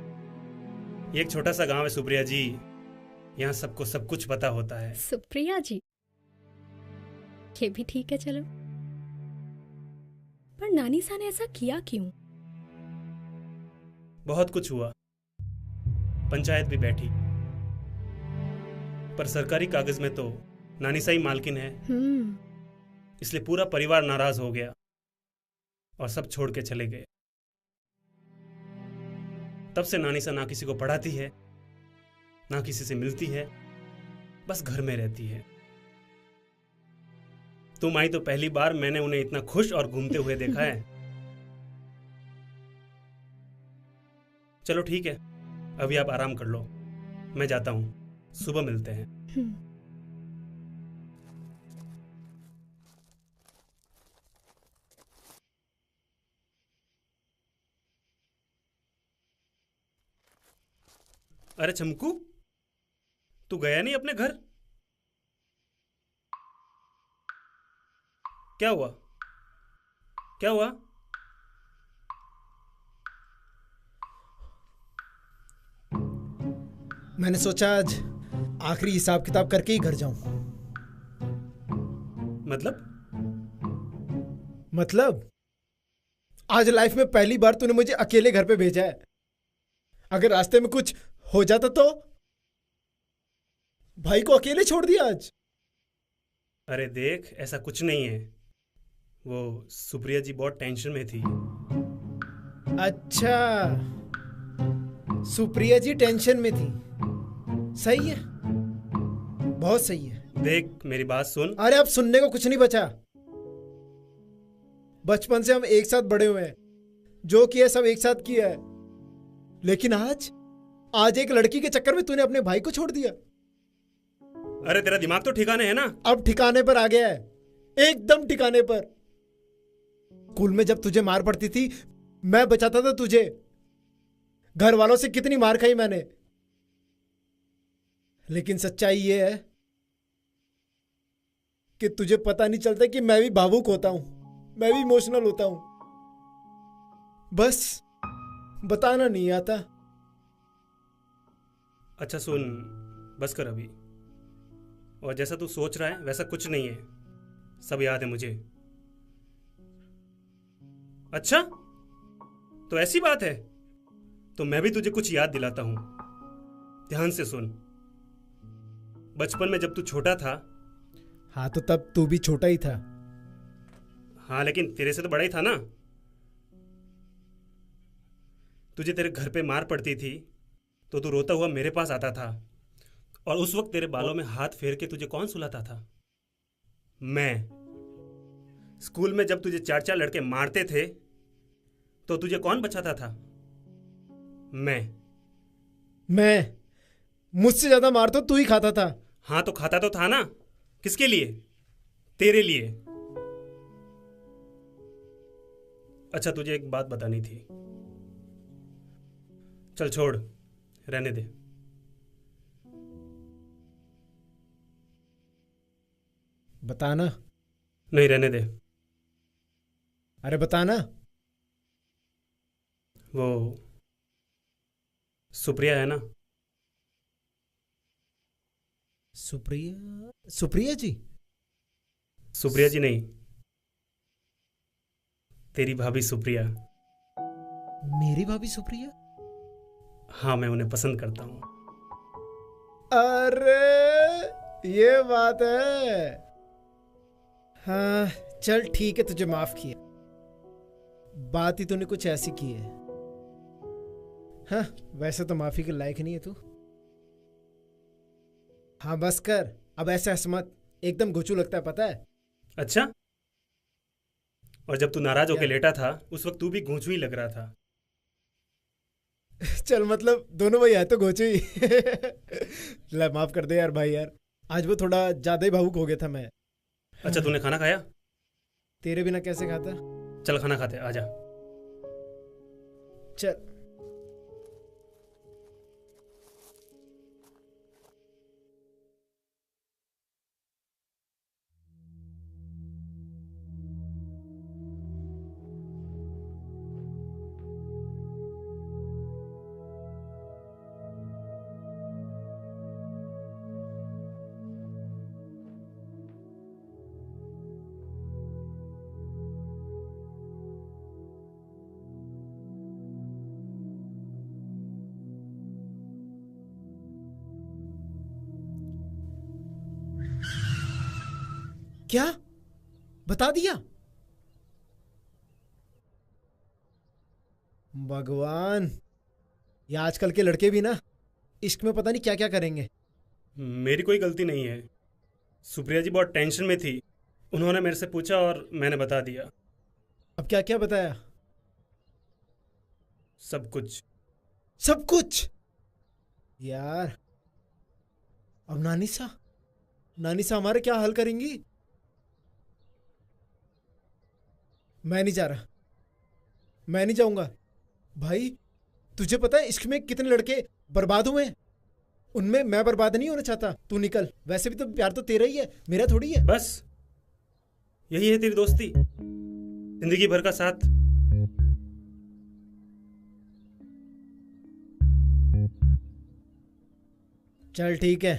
ये एक छोटा सा गांव है सुप्रिया जी, यहाँ सबको सब कुछ पता होता है। सुप्रिया जी, ये भी ठीक है, चलो। पर नानी सा ने ऐसा किया क्यों? बहुत कुछ हुआ, पंचायत भी बैठी, पर सरकारी कागज में तो नानी सा ही मालकिन है। इसलिए पूरा परिवार नाराज हो गया और सब छोड़ के चले गए। तब से नानी सा ना किसी को पढ़ाती है, ना किसी से मिलती है, बस घर में रहती है। तुम आई तो पहली बार मैंने उन्हें इतना खुश और घूमते हुए देखा है। चलो ठीक है, अभी आप आराम कर लो, मैं जाता हूं, सुबह मिलते हैं। अरे चमकू, तू गया नहीं अपने घर? क्या हुआ? क्या हुआ? मैंने सोचा आज आखिरी हिसाब किताब करके ही घर जाऊं। मतलब आज लाइफ में पहली बार तूने मुझे अकेले घर पे भेजा है। अगर रास्ते में कुछ हो जाता तो? भाई को अकेले छोड़ दिया आज। अरे देख, ऐसा कुछ नहीं है, वो सुप्रिया जी बहुत टेंशन में थी। अच्छा, सुप्रिया जी टेंशन में थी, सही है, बहुत सही है। देख मेरी बात सुन। अरे अब सुनने को कुछ नहीं बचा। बचपन से हम एक साथ बड़े हुए हैं, जो किया सब एक साथ किया है, लेकिन आज एक लड़की के चक्कर में तूने अपने भाई को छोड़ दिया। अरे तेरा दिमाग तो ठिकाने है ना? अब ठिकाने पर आ गया है, एकदम ठिकाने पर। स्कूल में जब तुझे मार पड़ती थी, मैं बचाता था तुझे। घर वालों से कितनी मार खाई मैंने, लेकिन सच्चाई ये है कि तुझे पता नहीं चलता कि मैं भी भावुक होता हूं, मैं भी इमोशनल होता हूं, बस बताना नहीं आता। अच्छा सुन, बस कर अभी। और जैसा तू सोच रहा है वैसा कुछ नहीं है, सब याद है मुझे। अच्छा, तो ऐसी बात है, तो मैं भी तुझे कुछ याद दिलाता हूं, ध्यान से सुन। बचपन में जब तू छोटा था। हाँ, तो तब तू भी छोटा ही था। हाँ, लेकिन तेरे से तो बड़ा ही था ना। तुझे तेरे घर पे मार पड़ती थी तो तू रोता हुआ मेरे पास आता था, और उस वक्त तेरे बालों में हाथ फेर के तुझे कौन सुलाता था? मैं। स्कूल में जब तुझे 4-4 लड़के मारते थे तो तुझे कौन बचाता था? मैं। मुझसे ज्यादा मार तो तू ही खाता था। हाँ, तो खाता तो था ना। किसके लिए? तेरे लिए। अच्छा, तुझे एक बात बतानी थी। चल छोड़, रहने दे। बताना। नहीं, रहने दे। अरे बताना। वो सुप्रिया है ना? सुप्रिया? सुप्रिया जी? सुप्रिया जी नहीं, तेरी भाभी सुप्रिया। मेरी भाभी सुप्रिया? हाँ, मैं उन्हें पसंद करता हूँ। अरे ये बात है। हाँ चल ठीक है, तुझे माफ किया। बात ही तूने कुछ ऐसी की है। हाँ, वैसे तो माफी के लायक नहीं है तू। हाँ बस कर, अब ऐसे हंस मत, एकदम घुचू लगता है, पता है। अच्छा, और जब तू नाराज होके लेटा था उस वक्त तू भी गूंचू ही लग रहा था। चल मतलब दोनों भाई है तो घोचू ही। ले माफ कर दे यार भाई, यार आज वो थोड़ा ज्यादा ही भावुक हो गया था मैं। अच्छा, तूने खाना खाया? तेरे बिना कैसे खाता। चल खाना खाते, आजा। चल। क्या बता दिया? भगवान, ये आजकल के लड़के भी ना इश्क में पता नहीं क्या क्या करेंगे। मेरी कोई गलती नहीं है। सुप्रिया जी बहुत टेंशन में थी, उन्होंने मेरे से पूछा और मैंने बता दिया। अब क्या क्या बताया? सब कुछ। सब कुछ? यार अब नानीसा हमारे क्या हल करेंगी? मैं नहीं जा रहा, मैं नहीं जाऊंगा। भाई तुझे पता है इश्क में कितने लड़के बर्बाद हुए हैं, उनमें मैं बर्बाद नहीं होना चाहता। तू निकल, वैसे भी तो प्यार तो तेरा ही है, मेरा थोड़ी है। बस यही है तेरी दोस्ती, जिंदगी भर का साथ। चल ठीक है,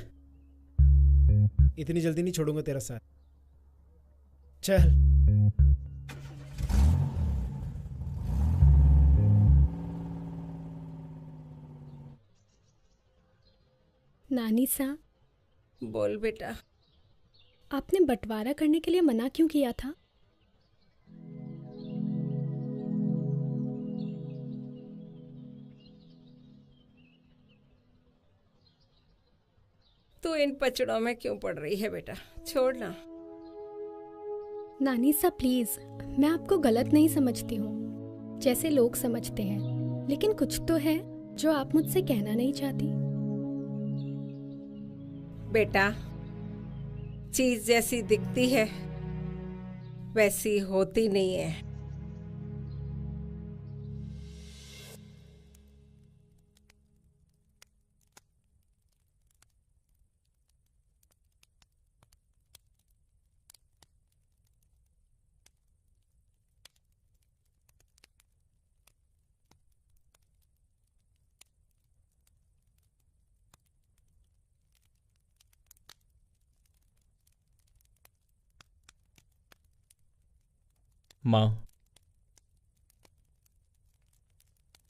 इतनी जल्दी नहीं छोड़ूंगा तेरा साथ। चल। नानीसा। बोल बेटा। आपने बंटवारा करने के लिए मना क्यों किया था? तू इन पचड़ों में क्यों पड़ रही है बेटा, छोड़ना। नानीसा प्लीज, मैं आपको गलत नहीं समझती हूँ जैसे लोग समझते हैं, लेकिन कुछ तो है जो आप मुझसे कहना नहीं चाहती। बेटा, चीज जैसी दिखती है वैसी होती नहीं है। माँ,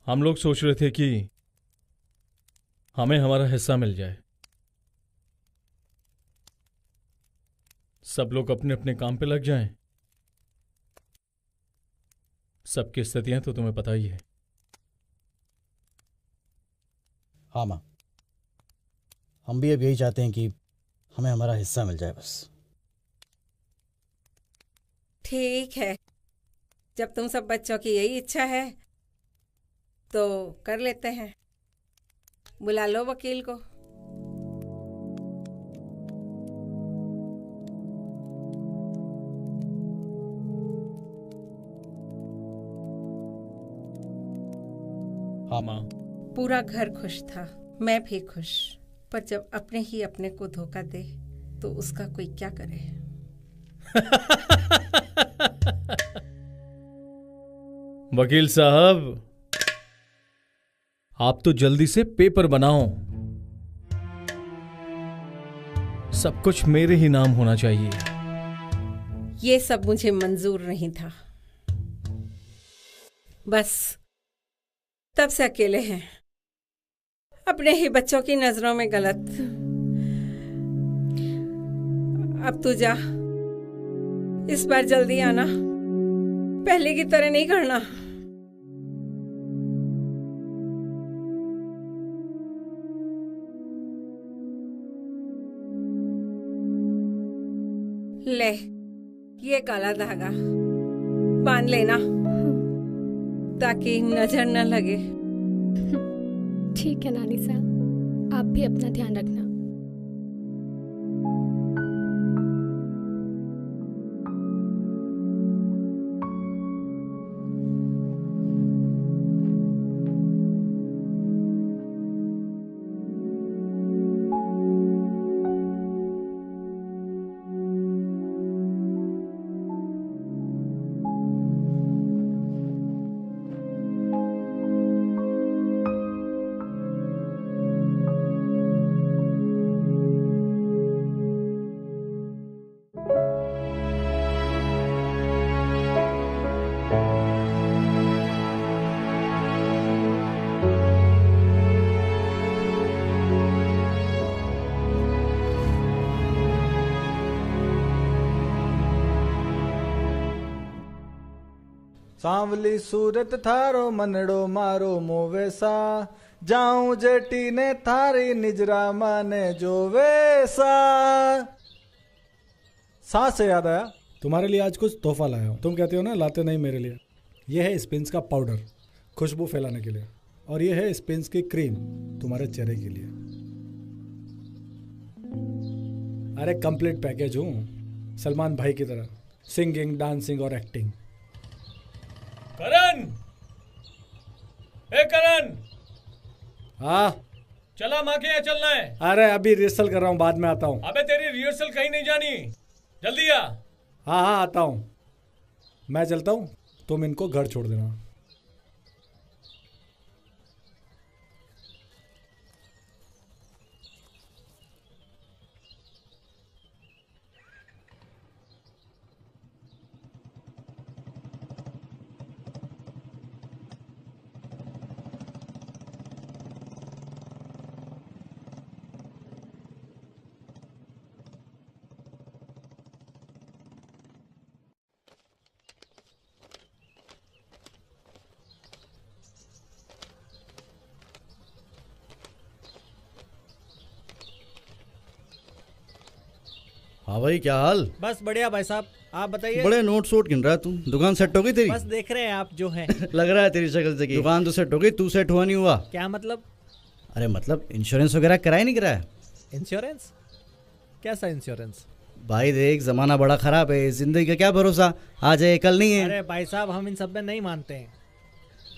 हम लोग सोच रहे थे कि हमें हमारा हिस्सा मिल जाए। सब लोग अपने अपने काम पे लग जाएं। सबकी स्थितियां तो तुम्हें पता ही है। हाँ माँ, हम भी अब यही चाहते हैं कि हमें हमारा हिस्सा मिल जाए बस। ठीक है, जब तुम सब बच्चों की यही इच्छा है तो कर लेते हैं। बुला लो वकील को। हाँ माँ। पूरा घर खुश था, मैं भी खुश, पर जब अपने ही अपने को धोखा दे तो उसका कोई क्या करे। वकील साहब, आप तो जल्दी से पेपर बनाओ। सब कुछ मेरे ही नाम होना चाहिए। ये सब मुझे मंजूर नहीं था। बस तब से अकेले हैं, अपने ही बच्चों की नजरों में गलत। अब तू जा, इस बार जल्दी आना, पहले की तरह नहीं करना। ले, ये काला धागा बांध लेना ताकि नजर न लगे। ठीक है नानी साहब, आप भी अपना ध्यान रखना। सांवली सूरत थारो मनड़ो मारो मोवेसा, जाऊं जेटी ने थारी निजरा माने जो वेसा। सांस से याद आया, तुम्हारे लिए आज कुछ तोहफा लाया हूं। तुम कहते हो ना लाते नहीं मेरे लिए। यह है स्पिन्स का पाउडर, खुशबू फैलाने के लिए, और यह है स्पिन्स की क्रीम, तुम्हारे चेहरे के लिए। अरे कंप्लीट पैकेज हूं, सलमान भाई की तरह, सिंगिंग, डांसिंग और एक्टिंग। करण, ए करण, हाँ चला माँ के यहाँ चलना है। अरे अभी रिहर्सल कर रहा हूँ, बाद में आता हूँ। अबे तेरी रिहर्सल कहीं नहीं जानी, जल्दी आ। हाँ हाँ आता हूँ, मैं चलता हूँ, तुम इनको घर छोड़ देना। हाँ भाई, क्या हाल? बस बढ़िया भाई साहब, आप बताइए। बड़े नोट शोट गिन रहा है तू। दुकान सेट हो गई तेरी? बस देख रहे हैं आप जो है। लग रहा है तेरी शक्ल से कि दुकान तो सेट हो गई, तू सेट हुआ नहीं हुआ। क्या मतलब? अरे मतलब इंश्योरेंस वगैरह कराया नहीं कराया? इंश्योरेंस? कैसा इंश्योरेंस? भाई देख, जमाना बड़ा खराब है, जिंदगी का क्या भरोसा, आज है कल नहीं है। अरे भाई साहब, हम इन सब में नहीं मानते हैं।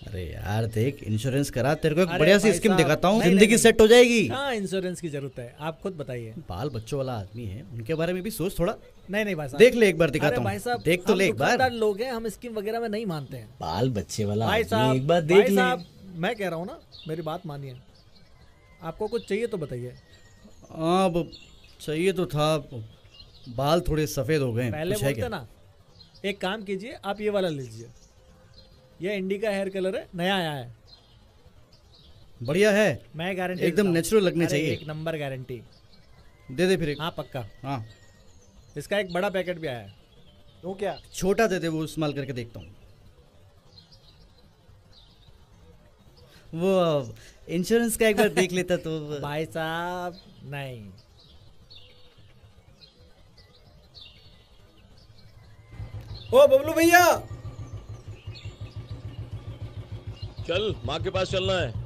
अरे यार देख, इंश्योरेंस करा, तेरे को एक अरे बढ़िया सी भाई स्कीम साहब, दिखाता हूँ, नहीं, जिंदगी नहीं, सेट हो जाएगी। हाँ, इंश्योरेंस की जरूरत है, आप खुद बताइए। बाल बच्चों वाला आदमी है, उनके बारे में भी सोच थोड़ा। नहीं भाई साहब, देख ले एक बार, दिखाता अरे हूँ। भाई साहब, देख तो ले एक बार। दुकानदार लोग हैं, हम स्कीम वगैरह में नहीं मानते हैं। बाल बच्चे वाला भाई आदमी, साहब, एक बार देख भाई ले। साहब, मैं कह रहा हूँ ना, मेरी बात मानिए। आपको कुछ चाहिए तो बताइए। हाँ चाहिए तो था, बाल थोड़े सफेद हो गए। पहले कुछ है बोलते क्या? ना। एक काम कीजिए, आप ये वाला लीजिए, ये इंडिका हेयर कलर है, नया आया है। बढ़िया है, मैं गारंटी एकदम नेचुरल लगने चाहिए। एक नंबर गारंटी। दे दे फिर एक। हाँ पक्का। हाँ, इसका एक बड़ा पैकेट भी आया है। तो क्या? छोटा दे दे, वो इस्तेमाल करके देखता हूँ। वो इंश्योरेंस का एक बार देख लेता तो। भाई साहब नहीं। ओ बबलू भैया, चल माँ के पास चलना है।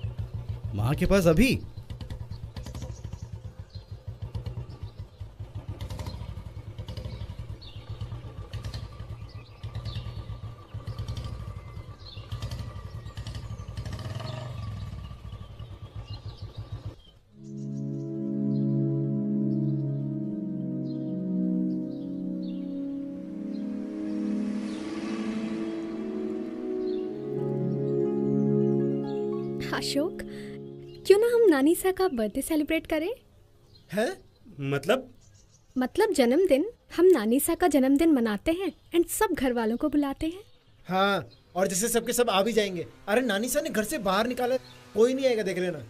माँ के पास अभी? अशोक, क्यों ना हम नानीसा का बर्थडे सेलिब्रेट करें? है? मतलब जन्मदिन। हम नानीसा का जन्मदिन मनाते हैं एंड सब घर वालों को बुलाते हैं। हाँ, और जैसे सबके सब आ भी जाएंगे। अरे नानीसा ने घर से बाहर निकाला, कोई नहीं आएगा, देख लेना।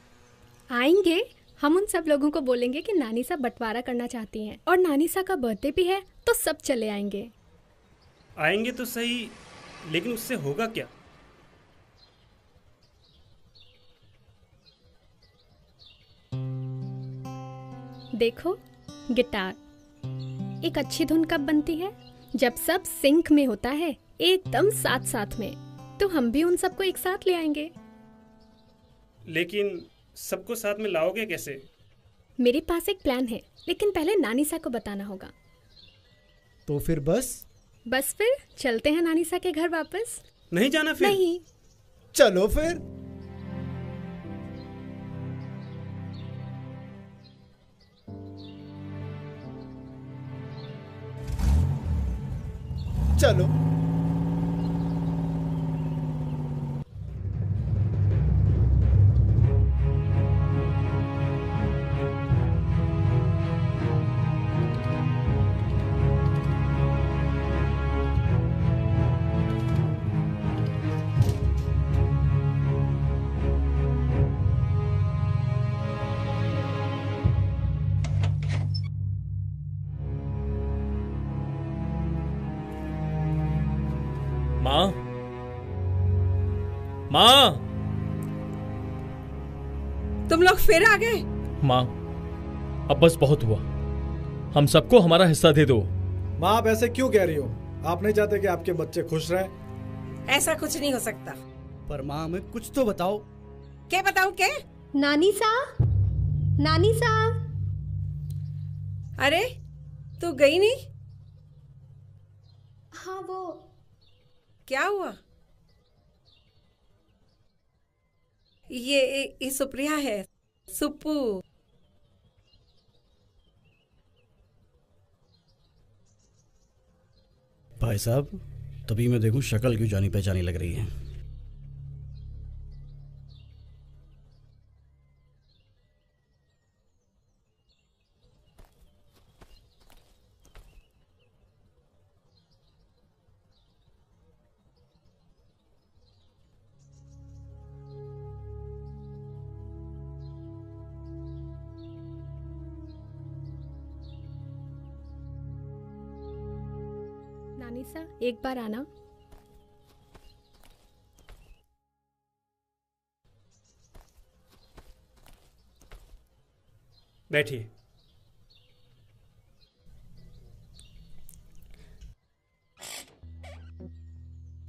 आएंगे। हम उन सब लोगों को बोलेंगे कि नानीसा बंटवारा करना चाहती हैं और नानीसा का बर्थडे भी है, तो सब चले आएंगे। आएंगे तो सही, लेकिन उससे होगा क्या? देखो, गिटार। एक अच्छी धुन कब बनती है? जब सब सिंक में होता है, एकदम साथ साथ में। तो हम भी उन सबको एक साथ ले आएंगे। लेकिन सबको साथ में लाओगे कैसे? मेरे पास एक प्लान है, लेकिन पहले नानीसा को बताना होगा। तो फिर बस फिर चलते हैं नानीसा के घर वापस। नहीं जाना फिर? नहीं। चलो फिर। चलो। माँ, तुम लोग फिर आ गए? माँ, अब बस बहुत हुआ। हम सबको हमारा हिस्सा दे दो। माँ, आप ऐसे क्यों कह रही हो? आप नहीं चाहते कि आपके बच्चे खुश रहे? ऐसा कुछ नहीं हो सकता। पर माँ, हमें कुछ तो बताओ। क्या बताऊं? क्या? नानीसा, नानीसा। अरे तू गई नहीं? हाँ, वो क्या हुआ? ये सुप्रिया है, सुप्पू। भाई साहब, तभी मैं देखूं शक्ल क्यों जानी पहचानी लग रही है। नानीसा, एक बार आना। बैठिए।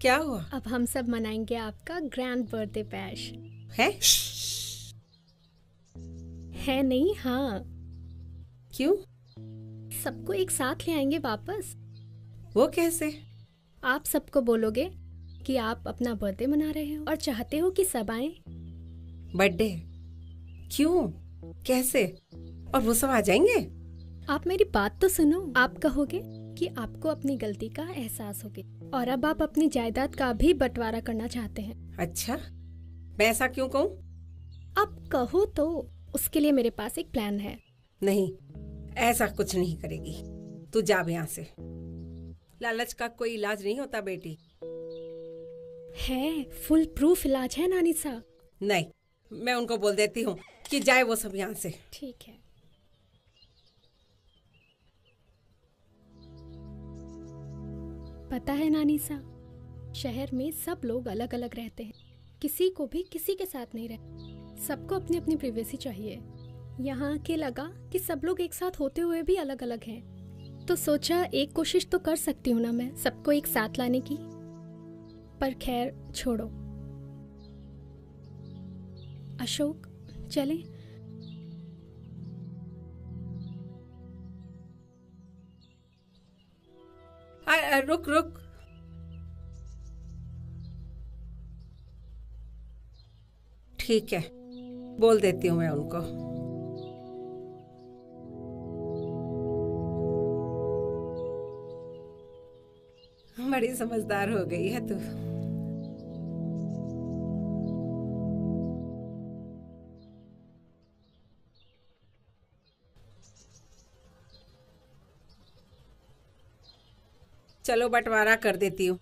क्या हुआ? अब हम सब मनाएंगे आपका ग्रैंड बर्थडे बैश। है नहीं? हाँ। क्यों? सबको एक साथ ले आएंगे वापस। वो कैसे? आप सबको बोलोगे कि आप अपना बर्थडे मना रहे हो और चाहते हो कि सब आए। बर्थडे? क्यों? कैसे? और वो सब आ जाएंगे? आप मेरी बात तो सुनो। आप कहोगे कि आपको अपनी गलती का एहसास हो गया और अब आप अपनी जायदाद का भी बंटवारा करना चाहते हैं। अच्छा, मैं ऐसा क्यों कहूँ? अब कहो तो। उसके लिए मेरे पास एक प्लान है। नहीं, ऐसा कुछ नहीं करेगी। तू जा यहाँ से। लालच का कोई इलाज नहीं होता बेटी। है, फुल प्रूफ इलाज है नानी सा। नहीं, मैं उनको बोल देती हूँ कि जाए वो सब यहाँ से। ठीक है। पता है नानी सा, शहर में सब लोग अलग अलग रहते हैं, किसी को भी किसी के साथ नहीं रहते, सबको अपनी अपनी प्राइवेसी चाहिए। यहाँ के लगा कि सब लोग एक साथ होते हुए भी अलग अलग हैं, तो सोचा एक कोशिश तो कर सकती हूँ ना मैं सबको एक साथ लाने की। पर खैर छोड़ो। अशोक चले? रुक रुक, ठीक है, बोल देती हूँ मैं उनको। बड़ी समझदार हो गई है तू। चलो बंटवारा कर देती हूँ,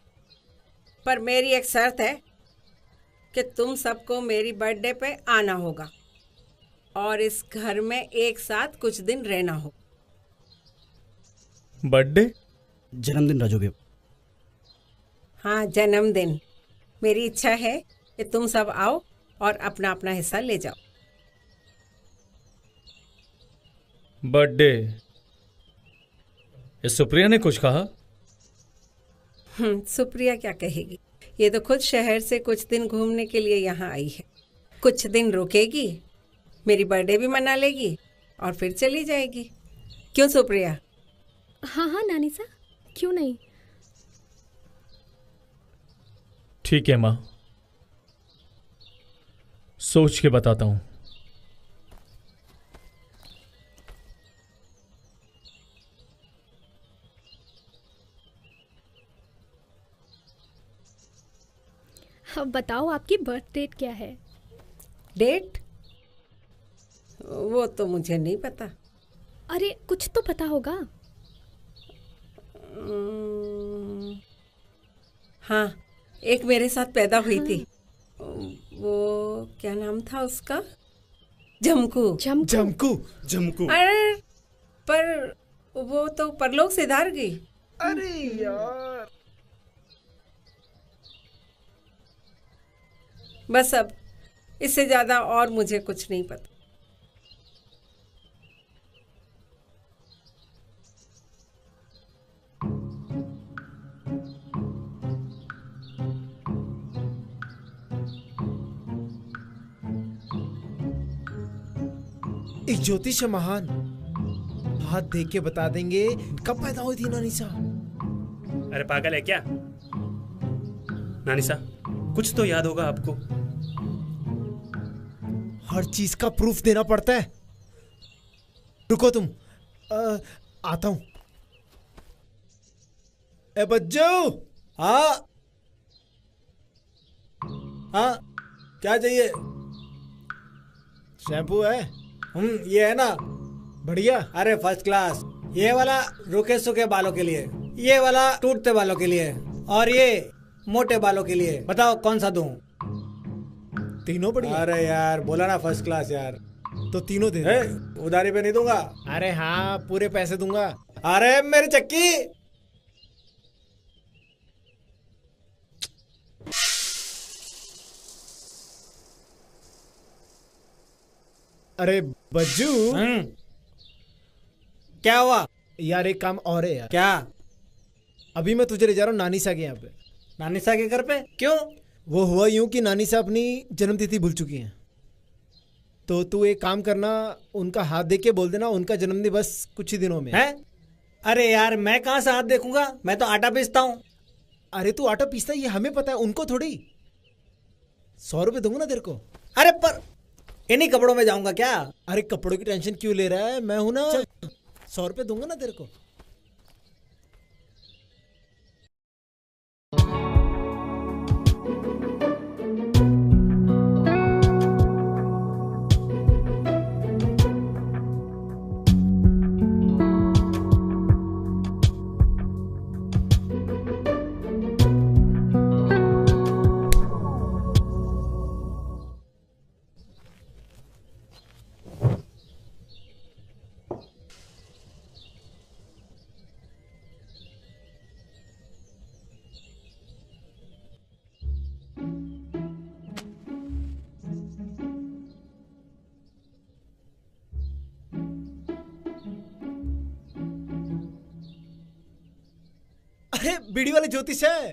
पर मेरी एक शर्त है कि तुम सबको मेरी बर्थडे पे आना होगा और इस घर में एक साथ कुछ दिन रहना हो। बर्थडे? जन्मदिन राजोगे? हाँ, जन्मदिन। मेरी इच्छा है कि तुम सब आओ और अपना अपना हिस्सा ले जाओ। बर्थडे? इस सुप्रिया ने कुछ कहा? सुप्रिया क्या कहेगी, ये तो खुद शहर से कुछ दिन घूमने के लिए यहाँ आई है। कुछ दिन रुकेगी, मेरी बर्थडे भी मना लेगी और फिर चली जाएगी। क्यों सुप्रिया? हाँ हाँ नानी सा, क्यों नहीं। ठीक है माँ, सोच के बताता हूँ। अब बताओ आपकी बर्थ डेट क्या है? डेट? वो तो मुझे नहीं पता। अरे कुछ तो पता होगा। हाँ, एक मेरे साथ पैदा हुई थी। वो क्या नाम था उसका? जमकू। जमकू। जमकू। अरे पर वो तो परलोक से धार गई। अरे यार, बस अब इससे ज्यादा और मुझे कुछ नहीं पता। एक ज्योतिष महान हाथ देख के बता देंगे कब पैदा हुई थी नानीसा। अरे पागल है क्या? नानीसा, कुछ तो याद होगा आपको। हर चीज का प्रूफ देना पड़ता है। रुको तुम, आता हूं। ए बच्चो। हाँ हाँ, क्या चाहिए? शैम्पू है? ये है ना, बढ़िया। अरे फर्स्ट क्लास। ये वाला रुके सूखे बालों के लिए, ये वाला टूटते बालों के लिए, और ये मोटे बालों के लिए। बताओ कौन सा दूं? तीनों बढ़िया। अरे यार बोला ना फर्स्ट क्लास यार। तो तीनों दे दो। उधारी पे नहीं दूंगा। अरे हाँ, पूरे पैसे दूंगा। अरे मेरी चक्की। अरे बज्जू। क्या हुआ? यार एक काम और है यार। क्या? अभी मैं तुझे ले जा रहा हूँ नानीसा के यहाँ पे। नानीसा के घर पे? क्यों? वो हुआ यूं कि नानीसा अपनी जन्मतिथि भूल चुकी हैं, तो तू एक काम करना, उनका हाथ देख के बोल देना उनका जन्मदिन बस कुछ ही दिनों में है। अरे यार मैं कहाँ से हाथ देखूंगा, मैं तो आटा पीसता हूँ। अरे तू आटा पीसता है ये हमें पता है, उनको थोड़ी। 100 रुपए दूंगा ना तेरे को। अरे पर इन्हीं कपड़ों में जाऊंगा क्या? अरे कपड़ों की टेंशन क्यों ले रहा है, मैं हूं ना। 100 रुपए दूंगा ना तेरे को। बीड़ी वाले ज्योतिष है,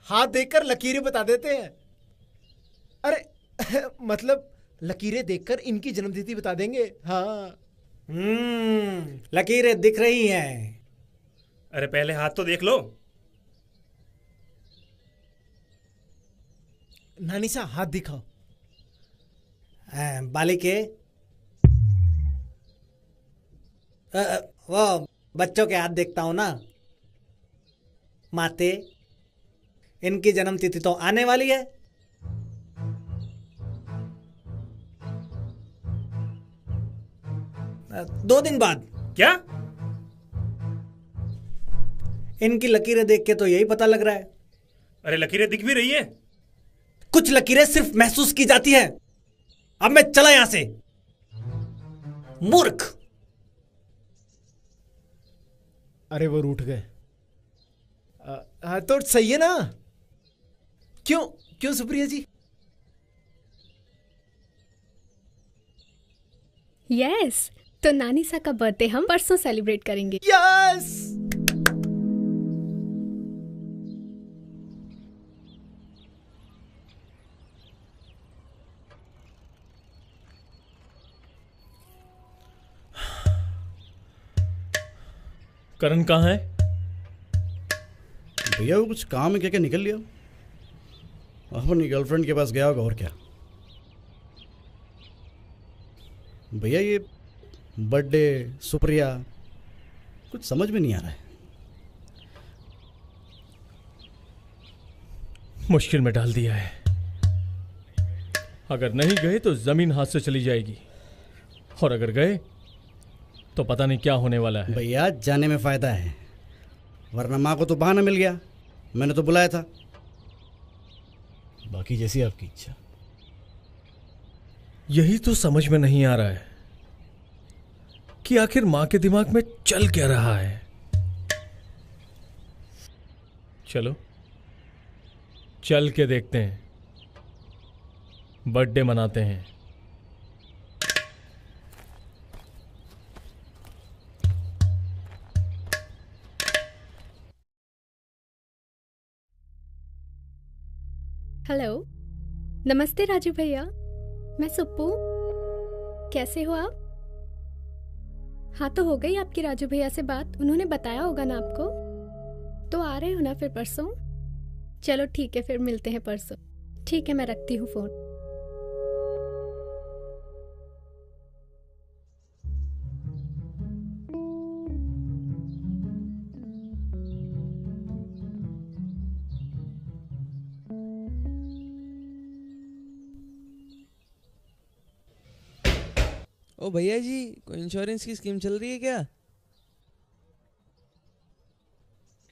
हाथ देखकर लकीरें बता देते हैं। अरे मतलब लकीरें देखकर इनकी जन्मतिथि बता देंगे। हाँ लकीरें दिख रही हैं। अरे पहले हाथ तो देख लो। नानी सा हाथ दिखाओ। बालिके वो बच्चों के हाथ देखता हूं ना। माते, इनकी जन्मतिथि तो आने वाली है। दो दिन बाद। क्या? इनकी लकीरें देख के तो यही पता लग रहा है। अरे लकीरें दिख भी रही है। कुछ लकीरें सिर्फ महसूस की जाती है। अब मैं चला यहां से। मूर्ख। अरे वो रूठ गए। तो सही है ना? क्यों क्यों सुप्रिया जी? यस, तो नानी सा का बर्थडे हम परसों सेलिब्रेट करेंगे। यस। करण कहाँ है? भैया वो कुछ काम है, क्या क्या निकल लिया। अपनी गर्लफ्रेंड के पास गया होगा और क्या। भैया ये बर्थडे सुप्रिया कुछ समझ में नहीं आ रहा है। मुश्किल में डाल दिया है। अगर नहीं गए तो जमीन हाथ से चली जाएगी, और अगर गए तो पता नहीं क्या होने वाला है। भैया जाने में फायदा है, वरना माँ को तो बहाना मिल गया। मैंने तो बुलाया था। बाकी जैसी आपकी इच्छा। यही तो समझ में नहीं आ रहा है कि आखिर माँ के दिमाग में चल क्या रहा है। चलो चल के देखते हैं, बर्थडे मनाते हैं। हेलो, नमस्ते राजू भैया, मैं सुप्पू। कैसे हो आप? हाँ, तो हो गई आपकी राजू भैया से बात? उन्होंने बताया होगा ना आपको। तो आ रहे हो ना फिर परसों? चलो ठीक है, फिर मिलते हैं परसों। ठीक है, मैं रखती हूँ फोन। ओ भैया जी, कोई इंश्योरेंस की स्कीम चल रही है क्या?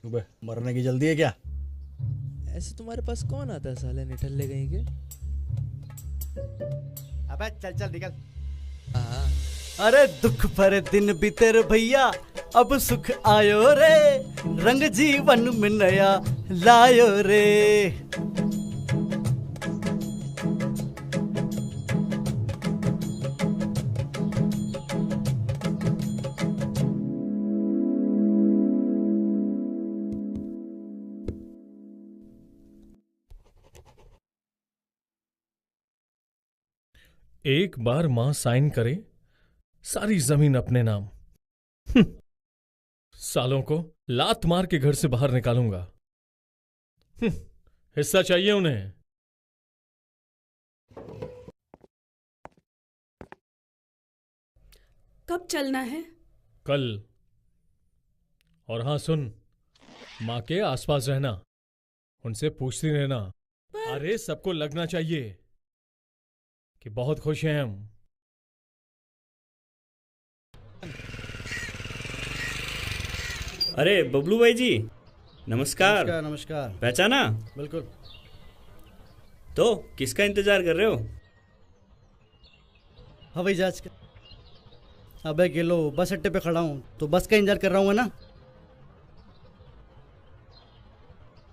क्यों बे, मरने की जल्दी है क्या? ऐसे तुम्हारे पास कौन आता है साले निठल्ले कहीं के? अबे चल चल निकल। अरे दुख पर दिन बीते रे भैया, अब सुख आयो रे, रंग जीवन में नया लायो रे। एक बार मां साइन करे, सारी जमीन अपने नाम। सालों को लात मार के घर से बाहर निकालूंगा। हिस्सा चाहिए उन्हें। कब चलना है? कल। और हाँ सुन, माँ के आसपास रहना, उनसे पूछती रहना। अरे सबको लगना चाहिए कि बहुत खुश हैं हम। अरे बबलू भाई जी, नमस्कार। नमस्कार नमस्कार। पहचाना? बिल्कुल। तो किसका इंतजार कर रहे हो? हवाई जहाज का। अबे गिलो, बस अड्डे पे खड़ा हूँ तो बस का इंतजार कर रहा हूँ ना।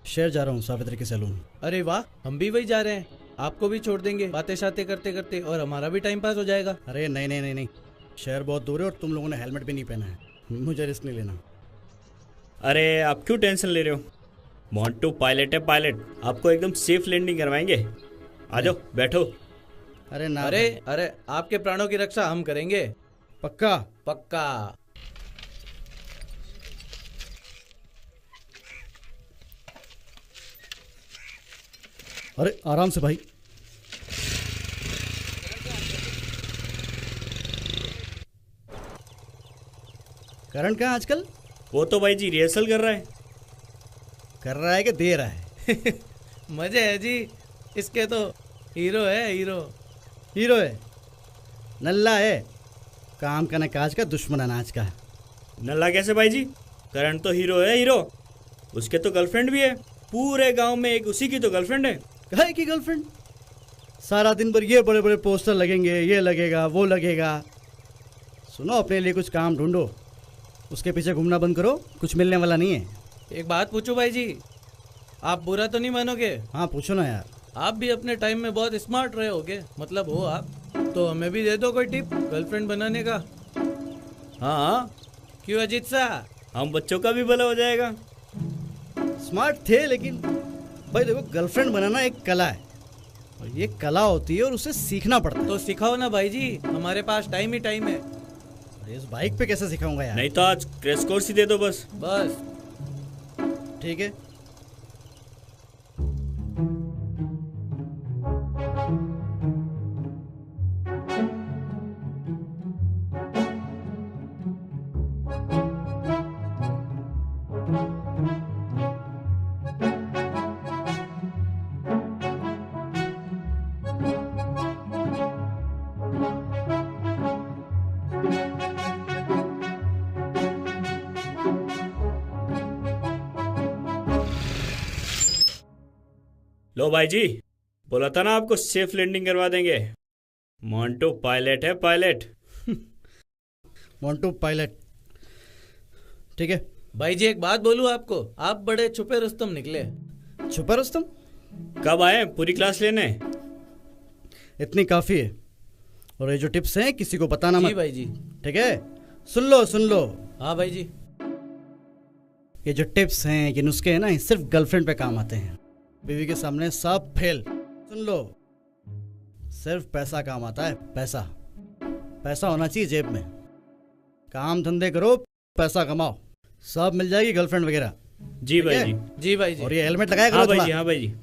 शहर जा रहा हूँ सावित्री के सैलून। अरे वाह, हम भी वही जा रहे हैं। आपको भी छोड़ देंगे बातें शातें करते करते, और हमारा भी टाइम पास हो जाएगा। अरे नहीं नहीं नहीं नहीं, शहर बहुत दूर है और तुम लोगों ने हेलमेट भी नहीं पहना है। मुझे रिस्क नहीं लेना। अरे आप क्यों टेंशन ले रहे हो? मोंटू पायलट है पायलट, आपको एकदम सेफ लैंडिंग करवाएंगे। आ जाओ बैठो। अरे ना अरे अरे आपके प्राणों की रक्षा हम करेंगे। पक्का? पक्का। अरे आराम से भाई। करण कहाँ आजकल? वो तो भाई जी रिहर्सल कर रहा है। कर रहा है कि दे रहा है? मजे है जी इसके तो। हीरो है हीरो। हीरो है? नल्ला है, काम का न काज का, दुश्मन अनाज का। नल्ला कैसे भाई जी? करण तो हीरो है हीरो। उसके तो गर्लफ्रेंड भी है, पूरे गांव में एक उसी की तो गर्लफ्रेंड है। कहे की गर्लफ्रेंड? सारा दिन भर ये बड़े बड़े पोस्टर लगेंगे, ये लगेगा वो लगेगा। सुनो, अपने लिए कुछ काम ढूंढो, उसके पीछे घूमना बंद करो, कुछ मिलने वाला नहीं है। एक बात पूछो भाई जी, आप बुरा तो नहीं मानोगे? हाँ पूछो ना यार। आप भी अपने टाइम में बहुत स्मार्ट रहे होगे, मतलब हो आप, तो हमें भी दे दो कोई टिप गर्लफ्रेंड बनाने का। हाँ क्यों अजीत सा? हम बच्चों का भी भला हो जाएगा। स्मार्ट थे, लेकिन भाई देखो, गर्लफ्रेंड बनाना एक कला है, और ये कला होती है और उसे सीखना पड़ता है। तो सिखाओ ना भाई जी, हमारे पास टाइम ही टाइम है। इस बाइक पे कैसे सिखाऊंगा यार? नहीं तो आज क्रैश कोर्स ही दे दो बस। बस ठीक है। लो भाई जी, बोला था ना आपको सेफ लैंडिंग करवा देंगे। मोंटू पायलट है पायलट। मोंटू पायलट, ठीक है। भाई जी एक बात बोलूं आपको, आप बड़े छुपे रुस्तम निकले। छुपे रुस्तम? कब आए पूरी क्लास लेने? इतनी काफी है, और ये जो टिप्स हैं किसी को बताना मत। जी भाई जी। ठीक है, सुन लो सुन लो। हाँ भाई जी। ये जो टिप्स हैं, ये नुस्खे हैं ना, ये सिर्फ गर्लफ्रेंड पे काम आते हैं। बीवी के सामने सब फेल। सुन लो, सिर्फ पैसा काम आता है, पैसा। पैसा होना चाहिए जेब में। काम धंधे करो, पैसा कमाओ, सब मिल जाएगी गर्लफ्रेंड वगैरह। जी भाई जी। जी भाई जी। और ये हेलमेट लगाया करो। हाँ भाई जी, हाँ भाई जी।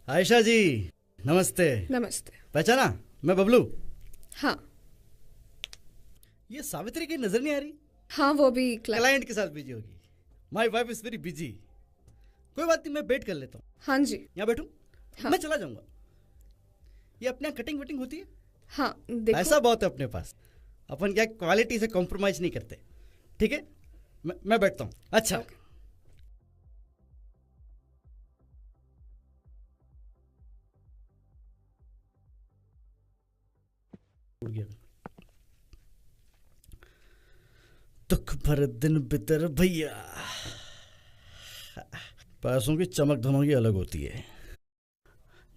आयशा जी नमस्ते। नमस्ते। पहचाना? मैं बबलू। हाँ। ये सावित्री की नजर नहीं आ रही? हाँ वो भी क्लाइंट के साथ बिजी होगी। My wife is very busy. कोई बात नहीं, मैं वेट कर लेता हूँ। हाँ जी। यहाँ बैठूं? हाँ। मैं चला जाऊंगा। ये अपने यहाँ कटिंग वटिंग होती है? हाँ देखो। पैसा बहुत है अपने पास, अपन क्या क्वालिटी से कॉम्प्रोमाइज नहीं करते। ठीक है, मैं बैठता हूँ। अच्छा दुख भर दिन बितर भैया। पैसों की चमक धमक ही अलग होती है,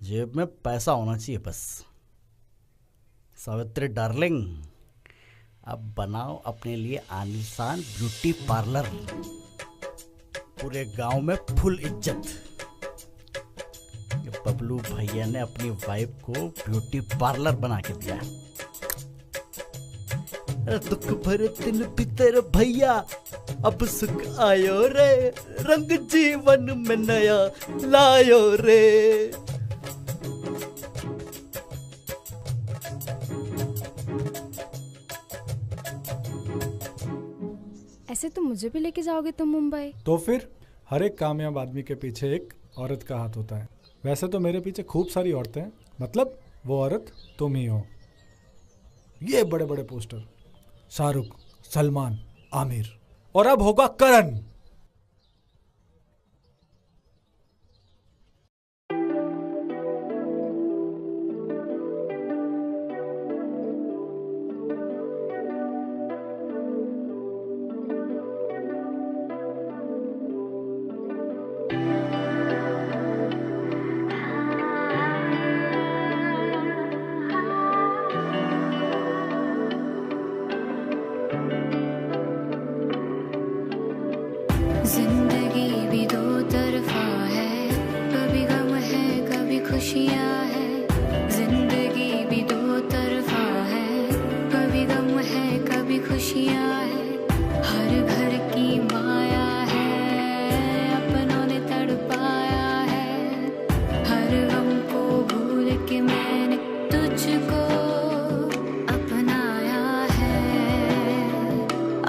जेब में पैसा होना चाहिए बस। सावित्री डार्लिंग, अब बनाओ अपने लिए आलीशान ब्यूटी पार्लर, पूरे गांव में फुल इज्जत। ये बबलू भैया ने अपनी वाइफ को ब्यूटी पार्लर बना के दिया। दुख भर दिन बितर भैया, अब सुख आयो रे, रंग जीवन में नया लायो रे। ऐसे तो मुझे भी लेके जाओगे तुम मुंबई? तो फिर हर एक कामयाब आदमी के पीछे एक औरत का हाथ होता है। वैसे तो मेरे पीछे खूब सारी औरतें हैं, मतलब वो औरत तुम ही हो। ये बड़े बड़े पोस्टर, शाहरुख, सलमान, आमिर, और अब होगा करण। तुझको अपनाया है,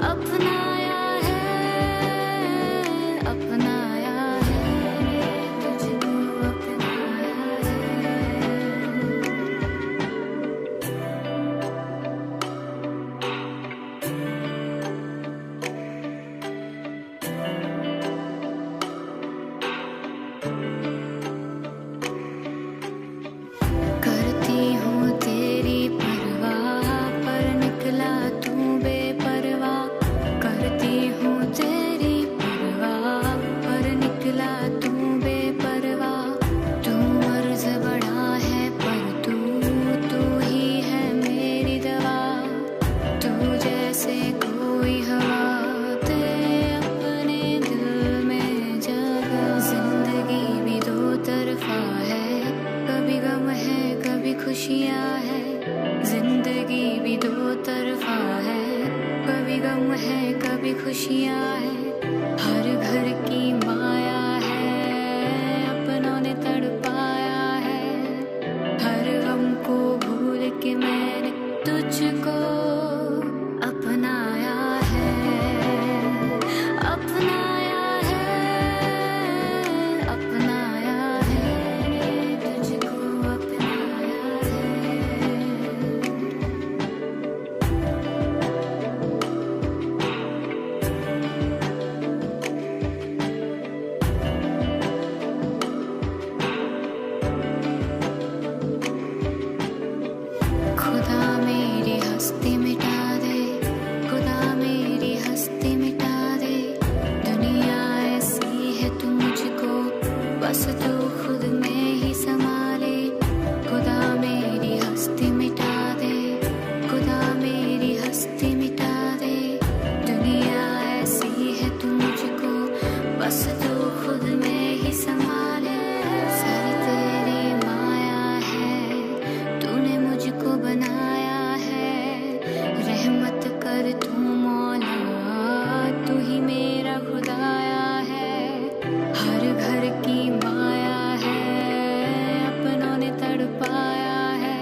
अपनाया है, अपनाया है, तुझको अपनाया है। करती हूँ तेरी परवाह पर निकला तू बेपरवाह, करती हूँ तेरी परवाह पर निकला तू बेपरवाह। तू मर्ज बड़ा है पर तू ही है मेरी दवा, तू जैसे कोई हवा दे अपने दिल में जगह। जिंदगी भी दो तरफा है, कभी गम है कभी खुशियाँ है, जिंदगी भी दो तरफा है, कभी गम है कभी खुशियाँ है। हर घर की माया है, अपनों ने तड़पाया है, हर गम को भूल के मैंने तुझको अपनाया है, अपनाया है, अपनाया है, तुझको अपनाया है। खुदा मेरी हस्ती मिटा दे, खुदा मेरी हस्ती मिटा दे, दुनिया ऐसी है तू मुझको बस तू खुद में ही संभाले। खुदा मेरी हस्ती मिटा दे, खुदा मेरी हस्ती मिटा दे, दुनिया ऐसी है तू मुझको बस तू खुद में ही संभाले। सारी तेरी माया है, तूने मुझको बनाया है, रहमत कर तू मौला, तू ही मेरा खुदाया है। हर घर की माया है, अपनों ने तड़पाया है,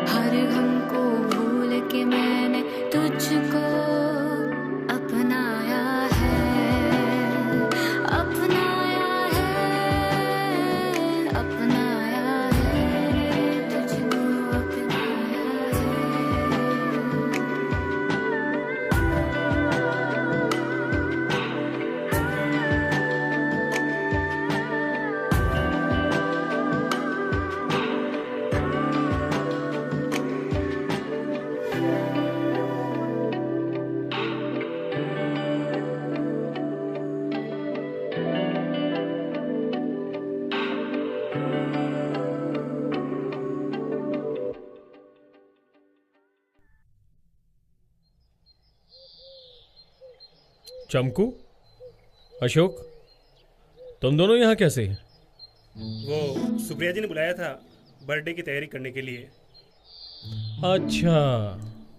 हर गम को भूल के मैंने तुझको अपनाया है, अपनाया है, अपनाया है, तुझको अपनाया है। चमकू, अशोक, तुम दोनों यहाँ कैसे? वो सुप्रिया जी ने बुलाया था बर्थडे की तैयारी करने के लिए। अच्छा,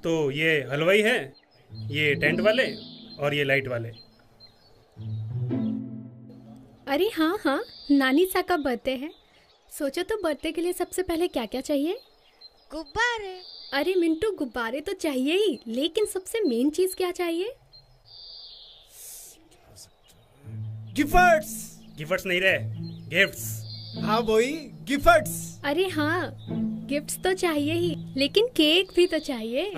तो ये हलवाई है, ये टेंट वाले और ये लाइट वाले। अरे हाँ हाँ, नानी सा का बर्थडे है। सोचो तो बर्थडे के लिए सबसे पहले क्या क्या चाहिए? गुब्बारे। अरे मिंटू, गुब्बारे तो चाहिए ही, लेकिन सबसे मेन चीज क्या चाहिए? गिफ्ट्स। गिफ्ट्स नहीं रहे, गिफ्ट्स। हाँ वही गिफ्ट्स। अरे हाँ, गिफ्ट्स तो चाहिए ही, लेकिन केक भी तो चाहिए।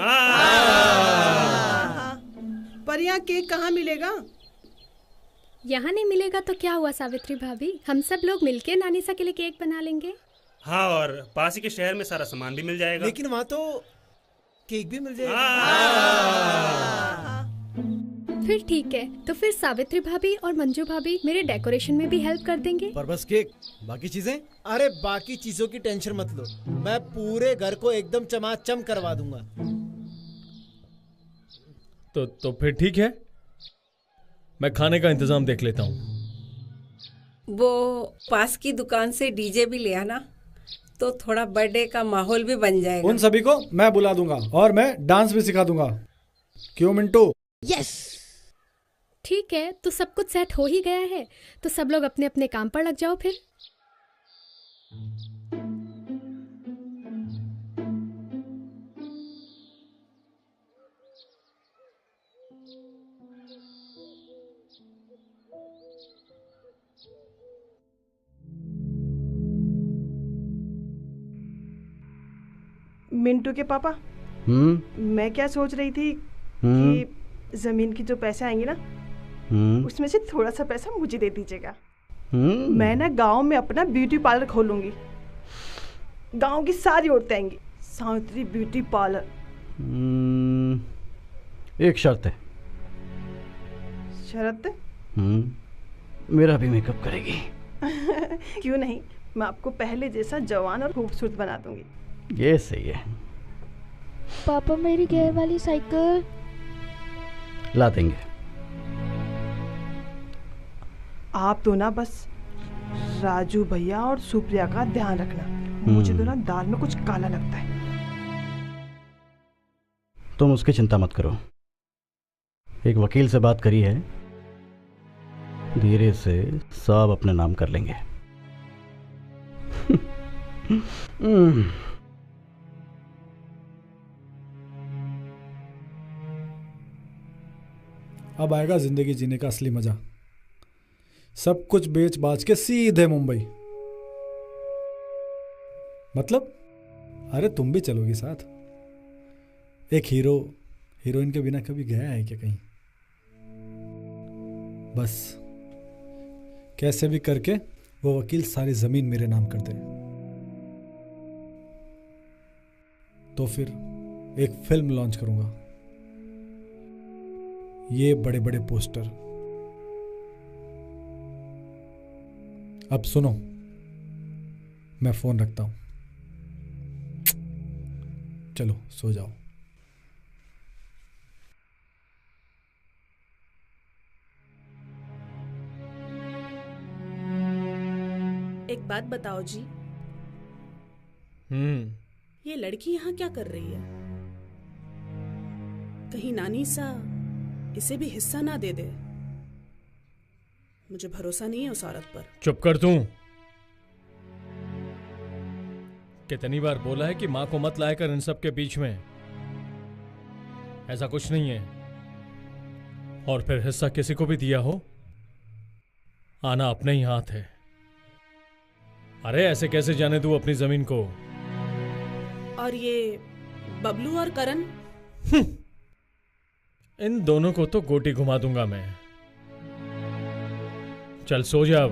पर यहाँ केक कहाँ मिलेगा? यहाँ नहीं मिलेगा तो क्या हुआ सावित्री भाभी, हम सब लोग मिलके नानीसा के लिए केक बना लेंगे। हाँ, और पास ही के शहर में सारा सामान भी मिल जाएगा। लेकिन वहाँ तो केक भी मिल जाएगा। फिर ठीक है, तो फिर सावित्री भाभी और मंजू भाभी मेरे डेकोरेशन में भी हेल्प कर देंगे। पर बस केक, बाकी चीजें? अरे बाकी चीजों की टेंशन मत लो, मैं पूरे घर को एकदम चमाचम करवा दूंगा। तो फिर ठीक है, मैं खाने का इंतजाम देख लेता हूँ। वो पास की दुकान से डीजे भी ले आना, तो थोड़ा बर्थडे का माहौल भी बन जाएगा। उन सभी को मैं बुला दूंगा और मैं डांस भी सिखा दूंगा। क्यों मिंटू? यस। ठीक है, तो सब कुछ सेट हो ही गया है, तो सब लोग अपने अपने काम पर लग जाओ फिर। मिंटू के पापा, मैं क्या सोच रही थी कि जमीन की जो पैसे आएंगे ना, उसमें से थोड़ा सा पैसा मुझे दे दीजिएगा। मैं ना गांव में अपना ब्यूटी पार्लर खोलूंगी। गांव की सारी औरतें आएंगी, सावित्री ब्यूटी पार्लर। एक शर्त है। शर्त? मेरा भी मेकअप करेगी। क्यों नहीं, मैं आपको पहले जैसा जवान और खूबसूरत बना दूंगी। ये सही है। पापा मेरी गियर वाली साइकिल ला देंगे। आप तो ना बस राजू भैया और सुप्रिया का ध्यान रखना। मुझे तो ना दाल में कुछ काला लगता है। तुम उसकी चिंता मत करो। एक वकील से बात करी है, धीरे से सब अपने नाम कर लेंगे। अब आएगा जिंदगी जीने का असली मजा। सब कुछ बेच बाच के सीधे मुंबई। मतलब अरे तुम भी चलोगी साथ? एक हीरो हीरोइन के बिना कभी गया है क्या कहीं? बस कैसे भी करके वो वकील सारी जमीन मेरे नाम कर दे, तो फिर एक फिल्म लॉन्च करूंगा। ये बड़े बड़े पोस्टर। अब सुनो, मैं फोन रखता हूं। चलो सो जाओ। एक बात बताओ जी, ये लड़की यहाँ क्या कर रही है? कहीं नानी सा इसे भी हिस्सा ना दे दे। मुझे भरोसा नहीं है उस औरत पर। चुप कर तू। कितनी बार बोला है कि माँ को मत लाया कर इन सब के बीच में। ऐसा कुछ नहीं है। और फिर हिस्सा किसी को भी दिया हो, आना अपने ही हाथ है। अरे ऐसे कैसे जाने दूं अपनी जमीन को? और ये बबलू और करण, इन दोनों को तो गोटी घुमा दूंगा मैं। चल सो जा अब।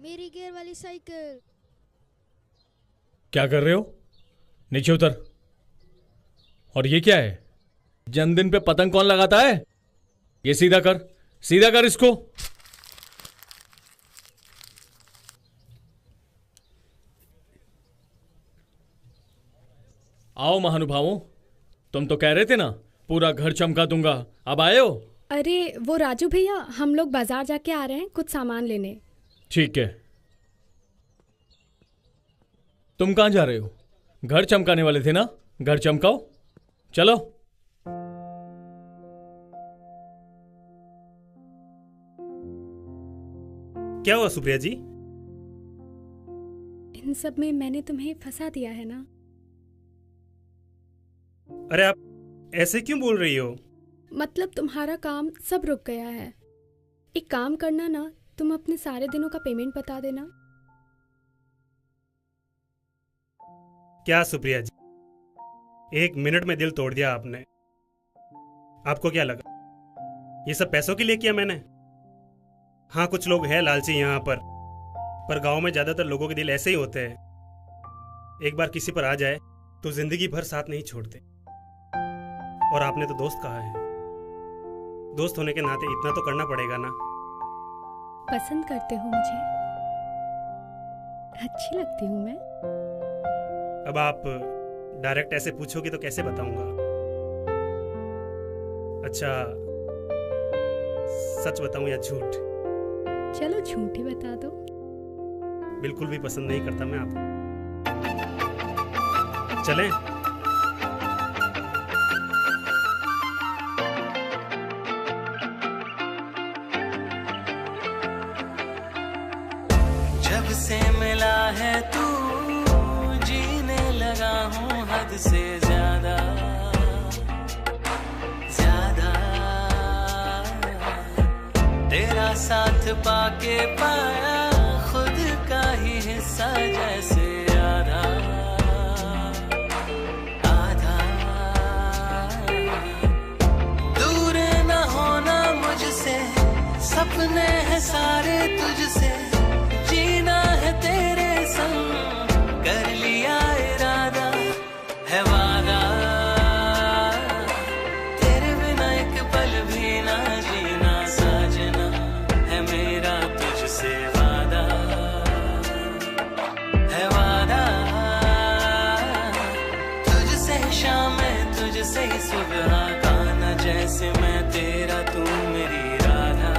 मेरी गियर वाली साइकिल। क्या कर रहे हो? नीचे उतर। और ये क्या है? जन्मदिन पे पतंग कौन लगाता है? ये सीधा कर, सीधा कर इसको। आओ महानुभावों, तुम तो कह रहे थे ना पूरा घर चमका दूंगा, अब आए हो? अरे वो राजू भैया, हम लोग बाजार जाके आ रहे हैं कुछ सामान लेने। ठीक है। तुम कहां जा रहे हो? घर चमकाने वाले थे ना, घर चमकाओ। चलो। क्या हुआ सुप्रिया जी? इन सब में मैंने तुम्हें फंसा दिया है ना। अरे आप ऐसे क्यों बोल रही हो? मतलब तुम्हारा काम सब रुक गया है। एक काम करना ना, तुम अपने सारे दिनों का पेमेंट बता देना। क्या सुप्रिया जी, 1 मिनट में दिल तोड़ दिया आपने। आपको क्या लगा ये सब पैसों के लिए किया मैंने? हाँ, कुछ लोग हैं लालची यहाँ पर गांव में ज्यादातर लोगों के दिल ऐसे ही होते हैं। एक बार किसी पर आ जाए तो जिंदगी भर साथ नहीं छोड़ते। और आपने तो दोस्त कहा है, दोस्त होने के नाते इतना तो करना पड़ेगा ना। पसंद करते हो मुझे? अच्छी लगती हूँ मैं? अब आप डायरेक्ट ऐसे पूछोगे तो कैसे बताऊंगा? अच्छा, सच बताऊं या झूठ? चलो झूठ ही बता दो। बिल्कुल भी पसंद नहीं करता मैं आपको। चलें? जब से मिला है तू, जीने लगा हूँ हद से ज्यादा। पाके पाया खुद का ही हिस्सा जैसे आधा आधा। दूर न होना मुझसे, सपने हैं सारे तुझसे, जीना है तेरे संग, कर लिया इरादा है वादा, तेरे बिना एक पल भी ना जीना साजना, है मेरा तुझसे वादा है वादा। तुझसे ही शाम है तुझसे ही सुबह का ना, जैसे मैं तेरा तू मेरी राधा।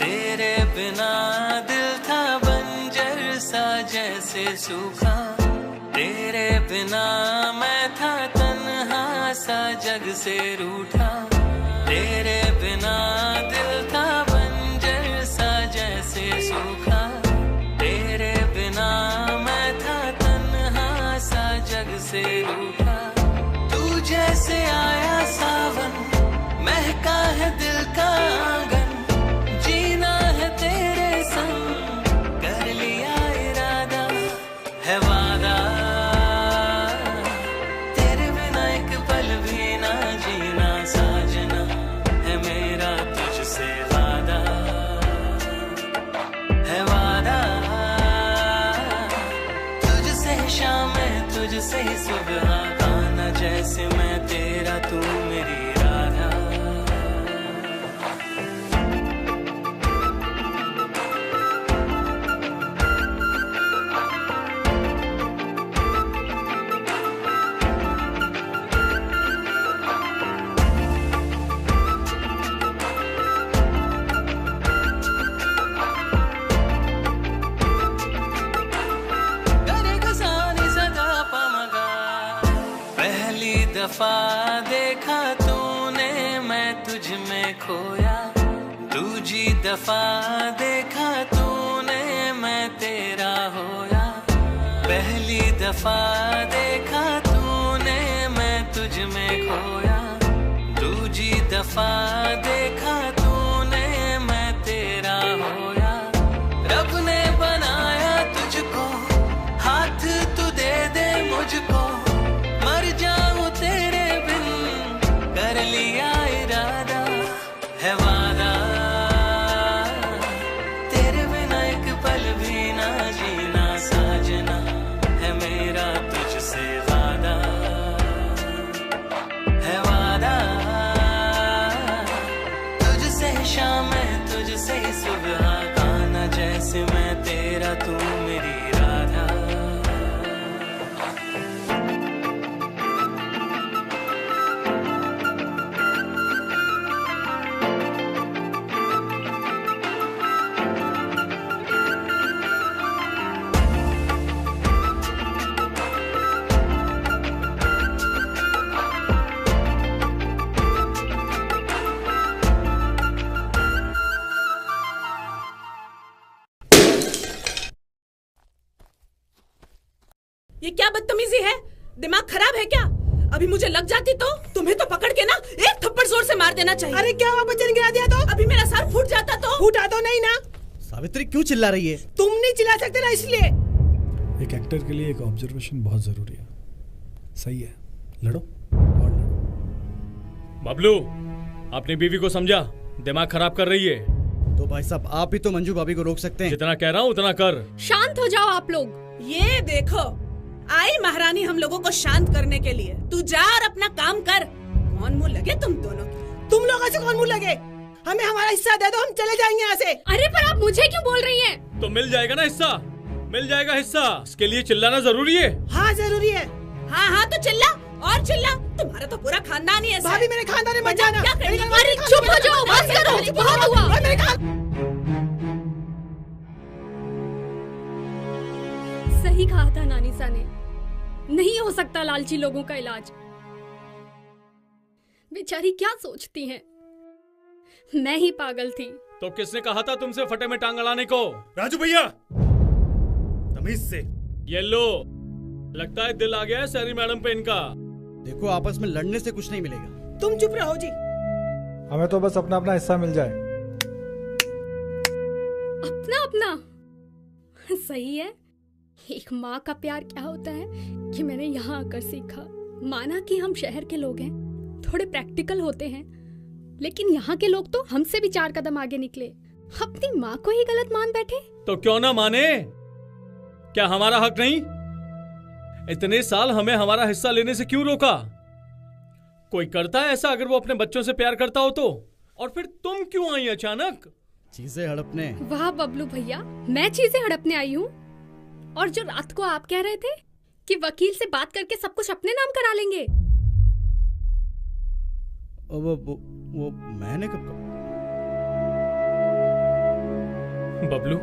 तेरे बिना दिल था बंजर सा जैसे सूखा, तेरे बिना मैं था तन्हा सा जग से रूठा, तेरे बिना दिल था बंजर सा जैसे सूखा, तेरे बिना मैं था तन्हा सा जग से रूठा। तू जैसे आया सावन, महका है दिल का आंगन, जीना है तेरे संग, कर लिया इरादा है वादा, तेरे बिना एक पल भी ना जीना साजना, है मेरा तुझसे वादा है वादा। तुझसे ही शाम है तुझसे ही सुबह का ना, जैसे मैं तेरा तू मेरी राधा। पहली दफा देखा तूने मैं तुझ में खोया, दूजी दफा देखा तूने मैं तेरा होया, पहली दफा देखा तूने मैं तुझ में खोया, दूजी दफा देखा तूने मैं तेरा होया। रब ने बनाया तुझको, हाथ तू दे दे मुझको, मर जाऊं तेरे बिन, कर लिया इरादा है वादा, तेरे बिना एक पल भी ना जीना साजना, है मेरा तुझसे वादा है वादा। तुझसे ही शाम है तुझसे ही सुबह का ना, जैसे मैं तेरा तू मेरी राधा। ये क्या बदतमीजी है? दिमाग खराब है क्या? अभी मुझे लग जाती तो तुम्हें तो पकड़ के ना एक थप्पड़ जोर से मार देना चाहिए। अरे क्या हुआ, बच्चे ने गिरा दिया तो? अभी मेरा सर फूट जाता तो? फूटा तो नहीं ना? सावित्री क्यों चिल्ला रही है? तुम नहीं चिल्ला सकते ना, इसलिए। एक एक्टर के लिए एक ऑब्जर्वेशन बहुत जरूरी है। सही है, लड़ो। बबलू, अपनी बीवी को समझा, दिमाग खराब कर रही है। तो भाई साहब आप भी तो मंजू भाभी को रोक सकते हैं। जितना कह रहा हूँ उतना कर। शांत हो जाओ आप लोग। ये देखो, आई महारानी हम लोगों को शांत करने के लिए। तू जा और अपना काम कर। कौन मुंह लगे तुम दोनों? तुम लोगों से कौन मुंह लगे? हमें हमारा हिस्सा दे दो, हम चले जाएंगे यहाँ से। अरे पर आप मुझे क्यों बोल रही हैं? तो मिल जाएगा ना हिस्सा, मिल जाएगा हिस्सा। इसके लिए चिल्लाना जरूरी है? हाँ जरूरी है। हाँ हाँ तो चिल्ला और चिल्ला। तुम्हारा तो पूरा खानदान ही ऐसा है। भाभी मेरे खानदान में मत जाना। अरे चुप हो जाओ, बस करो, बहुत हुआ। सही कहा नानीसा ने। नहीं हो सकता लालची लोगों का इलाज। बेचारी क्या सोचती हैं? मैं ही पागल थी। तो किसने कहा था तुमसे फटे में टांग अड़ाने को? राजू भैया, तमीज से। ये लो, लगता है दिल आ गया है सैरी मैडम पे इनका। देखो, आपस में लड़ने से कुछ नहीं मिलेगा। तुम चुप रहो जी। हमें तो बस अपना अपना हिस्सा मिल जाए। अपना अपना सही है। एक माँ का प्यार क्या होता है कि मैंने यहाँ आकर सीखा। माना कि हम शहर के लोग हैं, थोड़े प्रैक्टिकल होते हैं, लेकिन यहाँ के लोग तो हमसे भी 4 कदम आगे निकले। अपनी माँ को ही गलत मान बैठे। तो क्यों ना माने? क्या हमारा हक नहीं? इतने साल हमें हमारा हिस्सा लेने से क्यों रोका? कोई करता है ऐसा अगर वो अपने बच्चों से प्यार करता हो तो? और फिर तुम क्यों आई अचानक? चीजें हड़पने। वाह बबलू भैया, मैं चीजें हड़पने आई हूँ। और जो रात को आप कह रहे थे कि वकील से बात करके सब कुछ अपने नाम करा लेंगे। वो मैंने कब? बबलू,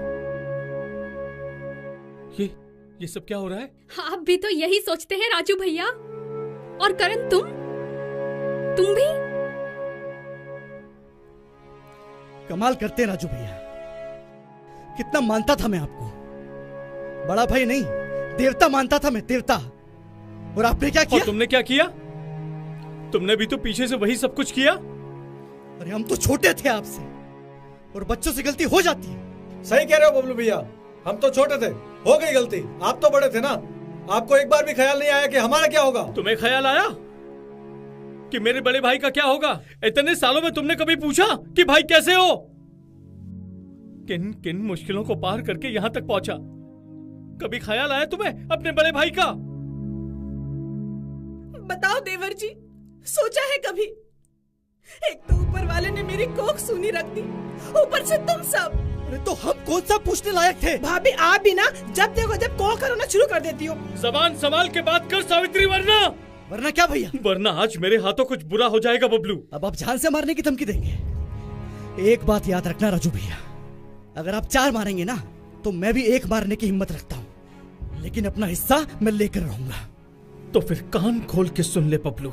ये सब क्या हो रहा है? आप भी तो यही सोचते हैं राजू भैया। और करण, तुम भी कमाल करते हैं राजू भैया। कितना मानता था मैं आपको। बड़ा भाई नहीं, देवता मानता था मैं, देवता। और आपने क्या किया? और तुमने क्या किया? तुमने भी तो पीछे से वही सब कुछ किया। अरे हम तो छोटे थे आपसे, और बच्चों से गलती हो जाती है। सही कह रहे हो बबलू भैया, हम तो छोटे थे, हो गई गलती। आप तो बड़े थे ना, आपको एक बार भी ख्याल नहीं आया कि हमारा क्या होगा? तुम्हें ख्याल आया कि मेरे बड़े भाई का क्या होगा? इतने सालों में तुमने कभी पूछा कि भाई कैसे हो? किन किन मुश्किलों को पार करके यहाँ तक पहुंचा। कभी ख्याल आया तुम्हें अपने बड़े भाई का? बताओ देवर जी, सोचा है कभी? एक तो ऊपर वाले ने मेरी कोख सूनी रख दी, ऊपर से तुम सब। अरे तो हम कौन सा पूछने लायक थे? भाभी, आप भी ना जब देखो जब कोख करना शुरू कर देती हो। जबान संभाल के बात कर सावित्री, वरना क्या भैया? वरना आज मेरे हाथों कुछ बुरा हो जाएगा बबलू। अब आप जान से मारने की धमकी देंगे? एक बात याद रखना राजू भैया, अगर आप 4 मारेंगे ना तो मैं भी 1 मारने की हिम्मत रखता हूँ, लेकिन अपना हिस्सा मैं लेकर रहूंगा। तो फिर कान खोल के सुन ले बबलू,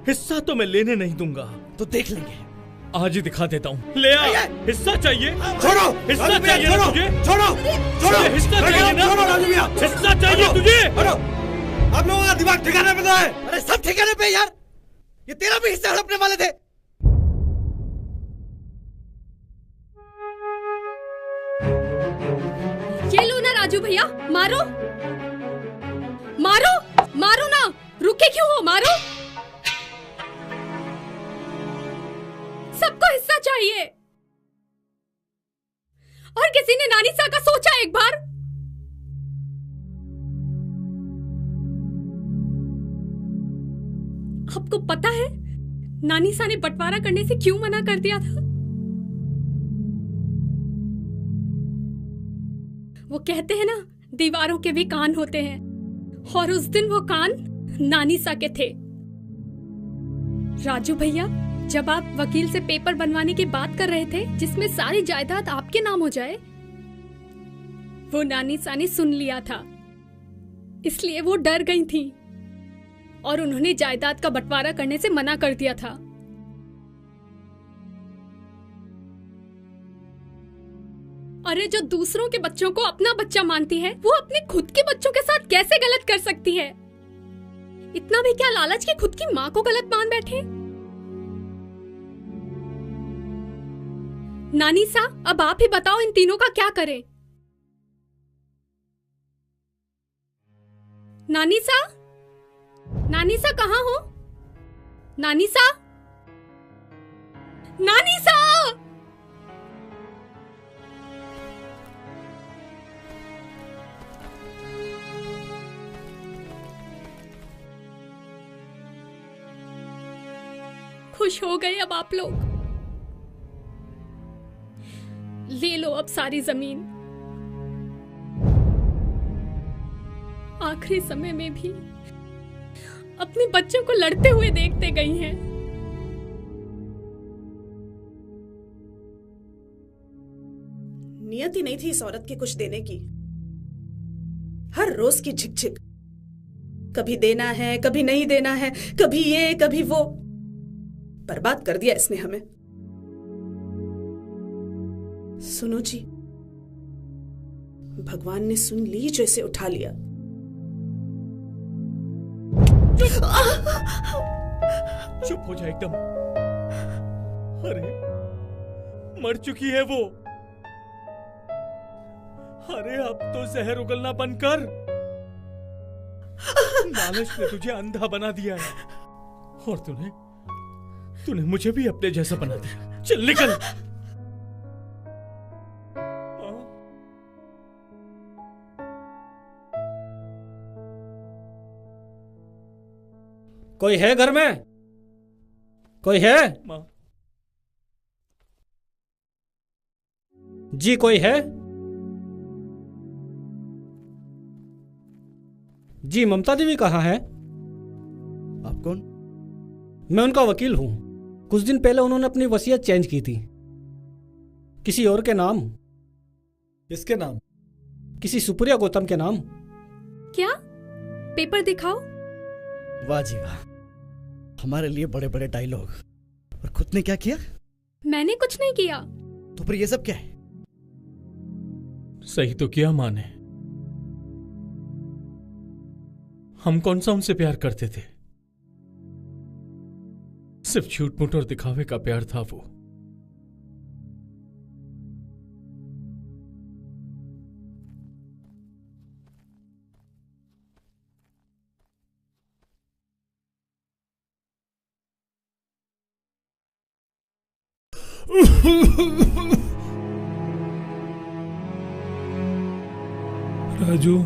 हिस्सा तो मैं लेने नहीं दूंगा। तो देख लेंगे, आज ही दिखा देता हूँ। ले आ, हिस्सा चाहिए? छोड़ो, हिस्सा चाहिए ना तुझे? छोड़ो, छोड़ो, हिस्सा चाहिए ना? छोड़ो राजू भैया, हिस्सा चाहिए तुझे? आप लोगों का दिमाग ठिकाने पे है? अरे सब ठिकाने पे यार, ये तेरा भी हिस्सा हड़पने वाले थे। ये लो ना राजू भैया, मारो मारो मारो ना, रुके क्यों हो? मारो। सबको हिस्सा चाहिए। और किसी ने नानीसा का सोचा एक बार? आपको पता है नानीसा ने बंटवारा करने से क्यों मना कर दिया था? वो कहते हैं ना, दीवारों के भी कान होते हैं, और उस दिन वो कान नानीसा के थे। राजू भैया, जब आप वकील से पेपर बनवाने की बात कर रहे थे जिसमें सारी जायदाद आपके नाम हो जाए, वो नानीसा ने सुन लिया था, इसलिए वो डर गई थी और उन्होंने जायदाद का बंटवारा करने से मना कर दिया था। अरे जो दूसरों के बच्चों को अपना बच्चा मानती है, वो अपने खुद के बच्चों के साथ कैसे गलत कर सकती है? इतना भी क्या लालच कि खुद की माँ को गलत मान बैठे? नानीसा, अब आप ही बताओ इन तीनों का क्या करें? नानीसा, नानीसा कहाँ हो? नानीसा, नानीसा! खुश हो गए अब आप लोग? ले लो अब सारी जमीन। आखिरी समय में भी अपने बच्चों को लड़ते हुए देखते गई हैं। नियति नहीं थी इस औरत के कुछ देने की। हर हर रोज की झिकझिक, कभी देना है कभी नहीं देना है, कभी ये कभी वो। बर्बाद कर दिया इसने हमें। सुनो जी, भगवान ने सुन ली जो इसे उठा लिया। चुप हो जा एकदम। अरे मर चुकी है वो। अरे अब तो जहर उगलना बंद कर। लालच ने तुझे अंधा बना दिया है और तूने मुझे भी अपने जैसा बना दिया। चल निकल। कोई है घर में? कोई है? माँ। जी कोई है? जी ममता देवी कहाँ है? आप कौन? मैं उनका वकील हूं। कुछ दिन पहले उन्होंने अपनी वसीयत चेंज की थी, किसी और के नाम। किसके नाम? किसी सुप्रिया गौतम के नाम। क्या? पेपर दिखाओ। वाह जी वाह, हमारे लिए बड़े बड़े डायलॉग। और खुद ने क्या किया? मैंने कुछ नहीं किया। तो फिर ये सब क्या है? सही तो किया माँ ने। हम कौन सा उनसे प्यार करते थे? सिर्फ झूठ मूठ और दिखावे का प्यार था वो। राजू,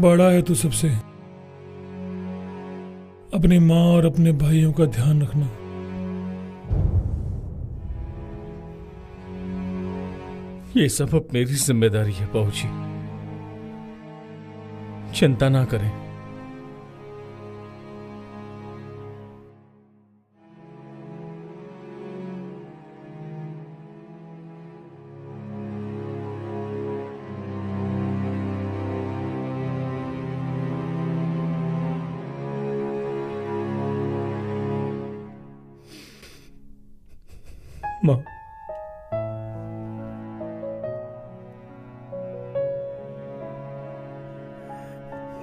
बड़ा है तू सबसे। अपनी माँ और अपने भाइयों का ध्यान रखना। ये सब अब मेरी जिम्मेदारी है बाबूजी, चिंता ना करें। माँ,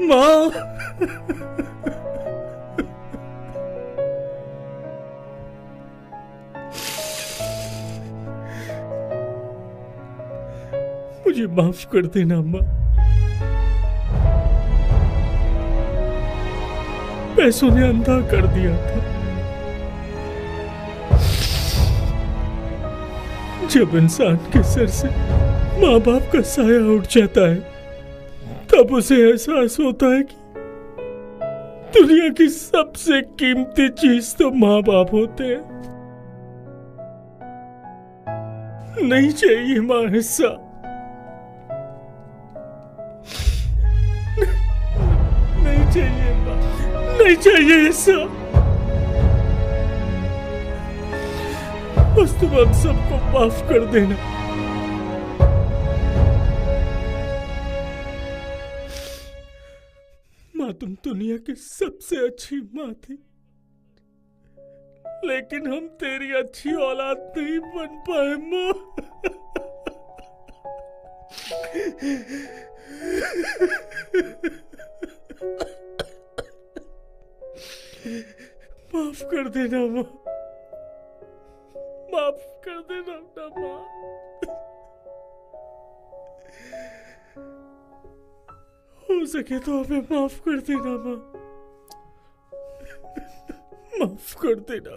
माँ, मुझे माफ कर देना माँ। पैसों ने अंधा कर दिया था। जब इंसान के सर से माँ बाप का साया उठ जाता है, तब उसे एहसास होता है कि दुनिया की सबसे कीमती चीज तो माँ बाप होते हैं। नहीं चाहिए माँ हिस्सा, नहीं चाहिए माँ, नहीं चाहिए हिस्सा। बस तुम हम सबको माफ कर देना। माँ, तुम दुनिया की सबसे अच्छी माँ थी, लेकिन हम तेरी अच्छी औलाद नहीं बन पाए माँ। माफ कर देना माँ, माफ कर देना ना माँ। हो सके तो हमें माफ कर देना माँ, माफ कर देना।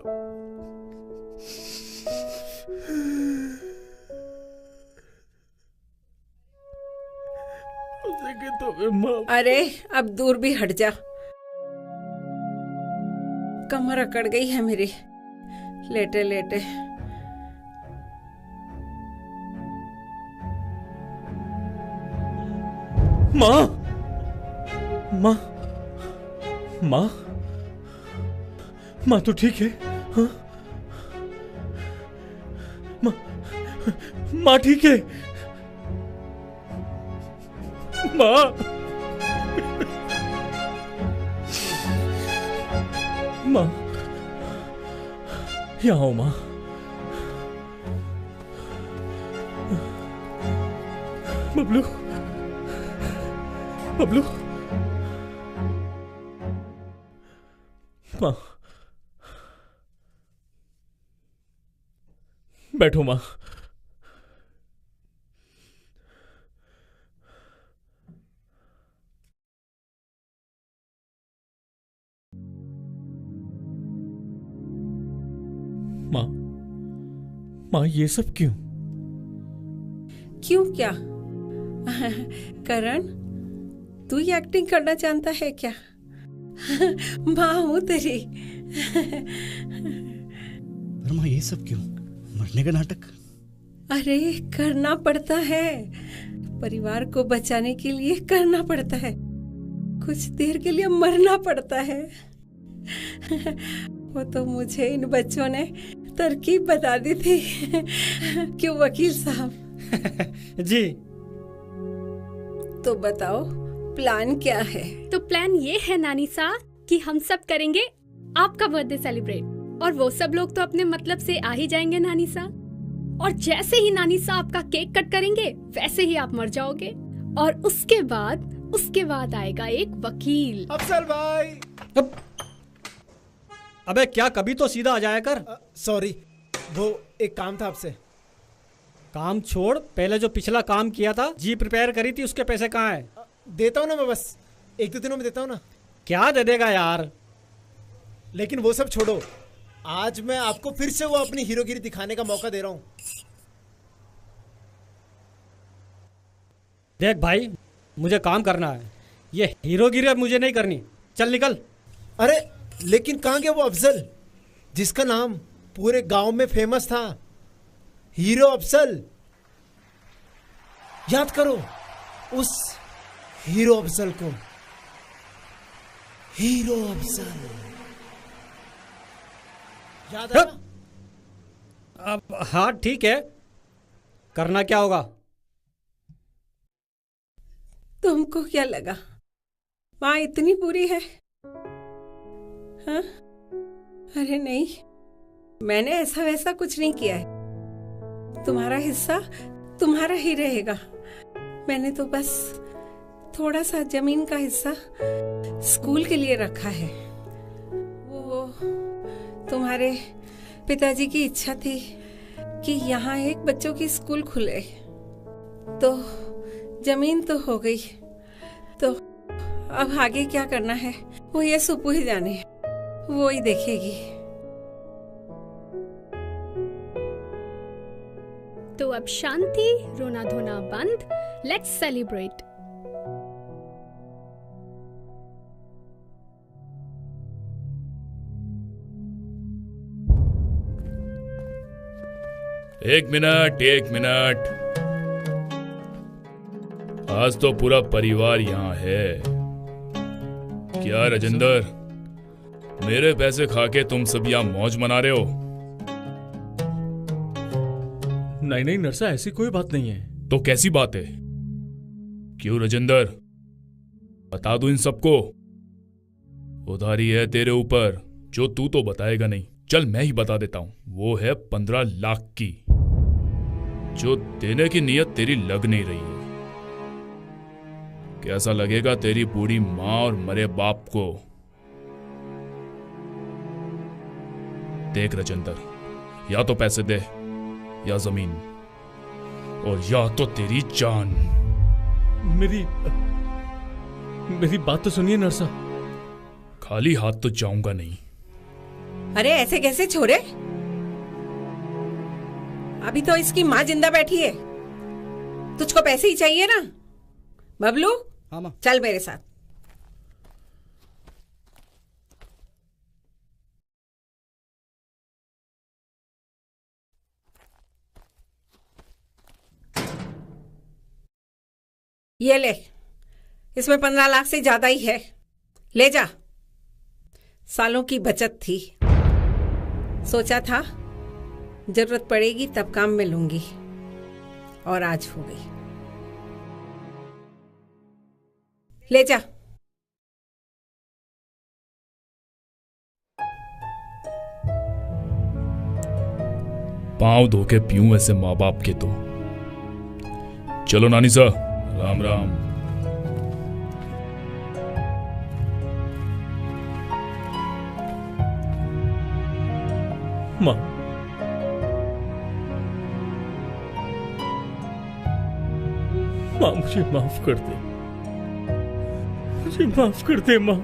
हो सके तो हमें माफ। अरे अब दूर भी हट जा, कमर अकड़ गई है मेरी लेटे लेटे। माँ, माँ, माँ, माँ तो ठीक है? हाँ? माँ, माँ ठीक है? माँ, माँ, यहाँ आओ माँ। बबलू, बबलू, माँ, बैठो माँ। माँ, माँ, ये सब क्यों? क्यों क्या? करण, तू ही एक्टिंग करना जानता है क्या? माँ हूँ तेरी। पर माँ ये सब क्यों? मरने का नाटक? अरे करना पड़ता है, परिवार को बचाने के लिए करना पड़ता है, कुछ देर के लिए मरना पड़ता है। वो तो मुझे इन बच्चों ने तरकीब बता दी थी। क्यों वकील साहब? जी। तो बताओ प्लान क्या है? तो प्लान ये है नानी साहब कि हम सब करेंगे आपका बर्थडे सेलिब्रेट, और वो सब लोग तो अपने मतलब से आ ही जाएंगे नानी साहब। और जैसे ही नानी साहब का केक कट करेंगे वैसे ही आप मर जाओगे, और उसके बाद आएगा एक वकील। अफसल भाई। अबे क्या, कभी तो सीधा आ जाया कर। सॉरी, वो एक काम था आपसे। काम छोड़, पहले जो पिछला काम किया था, जी प्रिपेयर करी थी, उसके पैसे कहाँ हैं? देता हूँ ना मैं, बस 1-2 दिनों में देता हूँ ना। क्या दे देगा यार? लेकिन वो सब छोड़ो, आज मैं आपको फिर से वो अपनी हीरोगिरी दिखाने का मौका दे रहा हूँ। देख भाई, मुझे काम करना है, ये हीरोगिरी अब मुझे नहीं करनी। चल निकल। अरे लेकिन कहाँ गया वो अफजल जिसका नाम पूरे गांव में फेमस था? हीरो अफजल। याद करो उस हीरो अफजल को। हीरो अफजल याद है? अब हाँ ठीक है, करना क्या होगा? तुमको क्या लगा माँ इतनी बुरी है? हाँ? अरे नहीं, मैंने ऐसा वैसा कुछ नहीं किया है। तुम्हारा हिस्सा तुम्हारा ही रहेगा। मैंने तो बस थोड़ा सा जमीन का हिस्सा स्कूल के लिए रखा है। वो तुम्हारे पिताजी की इच्छा थी कि यहाँ एक बच्चों की स्कूल खुले, तो जमीन तो हो गई, तो अब आगे क्या करना है वो ये सुप्पू ही जाने, वो ही देखेगी। तो अब शांति, रोना धोना बंद, लेट्स सेलिब्रेट। एक मिनट। आज तो पूरा परिवार यहाँ है। क्या राजेंद्र, मेरे पैसे खा के तुम सब यहाँ मौज मना रहे हो? नहीं नरसा, ऐसी कोई बात नहीं है। तो कैसी बात है? क्यों राजेंद्र, बता दूं इन सबको? उधारी है तेरे ऊपर जो तू तो बताएगा नहीं। चल मैं ही बता देता हूं, वो है 15 लाख की, जो देने की नीयत तेरी लग नहीं रही। कैसा लगेगा तेरी बूढ़ी माँ और मरे बाप को? देख राजेंद्र, या तो पैसे दे, या जमीन, और या तो तेरी जान। मेरी बात तो सुनिए नरसा। खाली हाथ तो जाऊंगा नहीं। अरे ऐसे कैसे छोरे? अभी तो इसकी माँ जिंदा बैठी है। तुझको पैसे ही चाहिए ना? बबलू, हाँ माँ। चल मेरे साथ। ये ले, इसमें 15 लाख से ज्यादा ही है, ले जा। सालों की बचत थी, सोचा था जरूरत पड़ेगी तब काम में लूंगी, और आज हो गई। ले जा। पांव धो के पीऊं ऐसे माँ बाप के तो। चलो नानी सा, राम राम। माँ, माँ मुझे माफ कर दे, मुझे माफ कर दे माँ।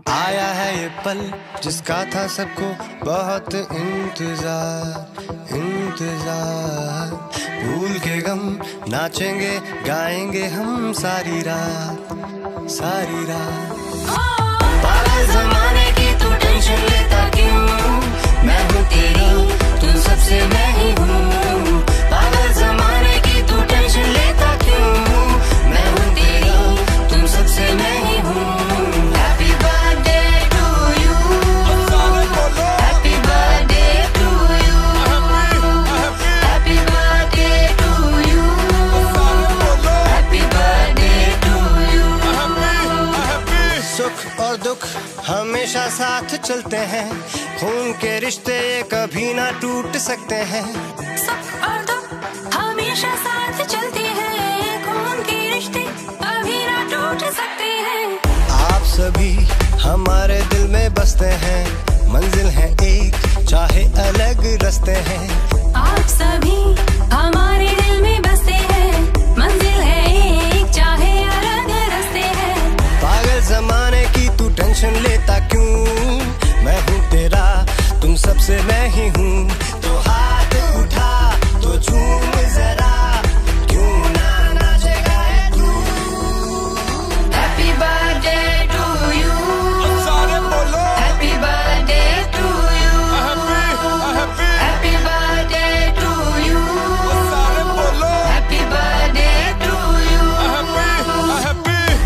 आया है ये पल जिसका था सबको बहुत इंतजार, इंतजार। भूल के गम नाचेंगे गाएंगे हम सारी रात, सारी रात। पागल जमाने की तू टेंशन लेता क्यों? मैं हूँ तेरा, तू सबसे मैं ही हूँ। पागल जमाने की तू टेंशन लेता क्यों? मैं हूँ तेरा, तू सबसे मैं ही हूँ। और दुख हमेशा साथ चलते हैं, खून के रिश्ते ये कभी ना टूट सकते हैं। सुख और दुख हमेशा साथ चलते हैं, खून के रिश्ते कभी ना टूट सकते हैं। आप सभी हमारे दिल में बसते हैं, मंजिल है एक चाहे अलग रास्ते हैं। आप सभी हमारे दिल में बसते हैं, मंजिल है एक चाहे अलग रास्ते हैं। पागल जमाने की तू टेंशन लेता क्यों? मैं हूँ तेरा, तुम सबसे मैं ही हूँ। तो हाथ उठा तो झूम जरा, क्यों ना नाचेगा तू। हैप्पी बर्थडे टू यू, सारे बोलो happy birthday to you, happy birthday to you, सारे बोलो हैप्पी बर्थडे टू यू।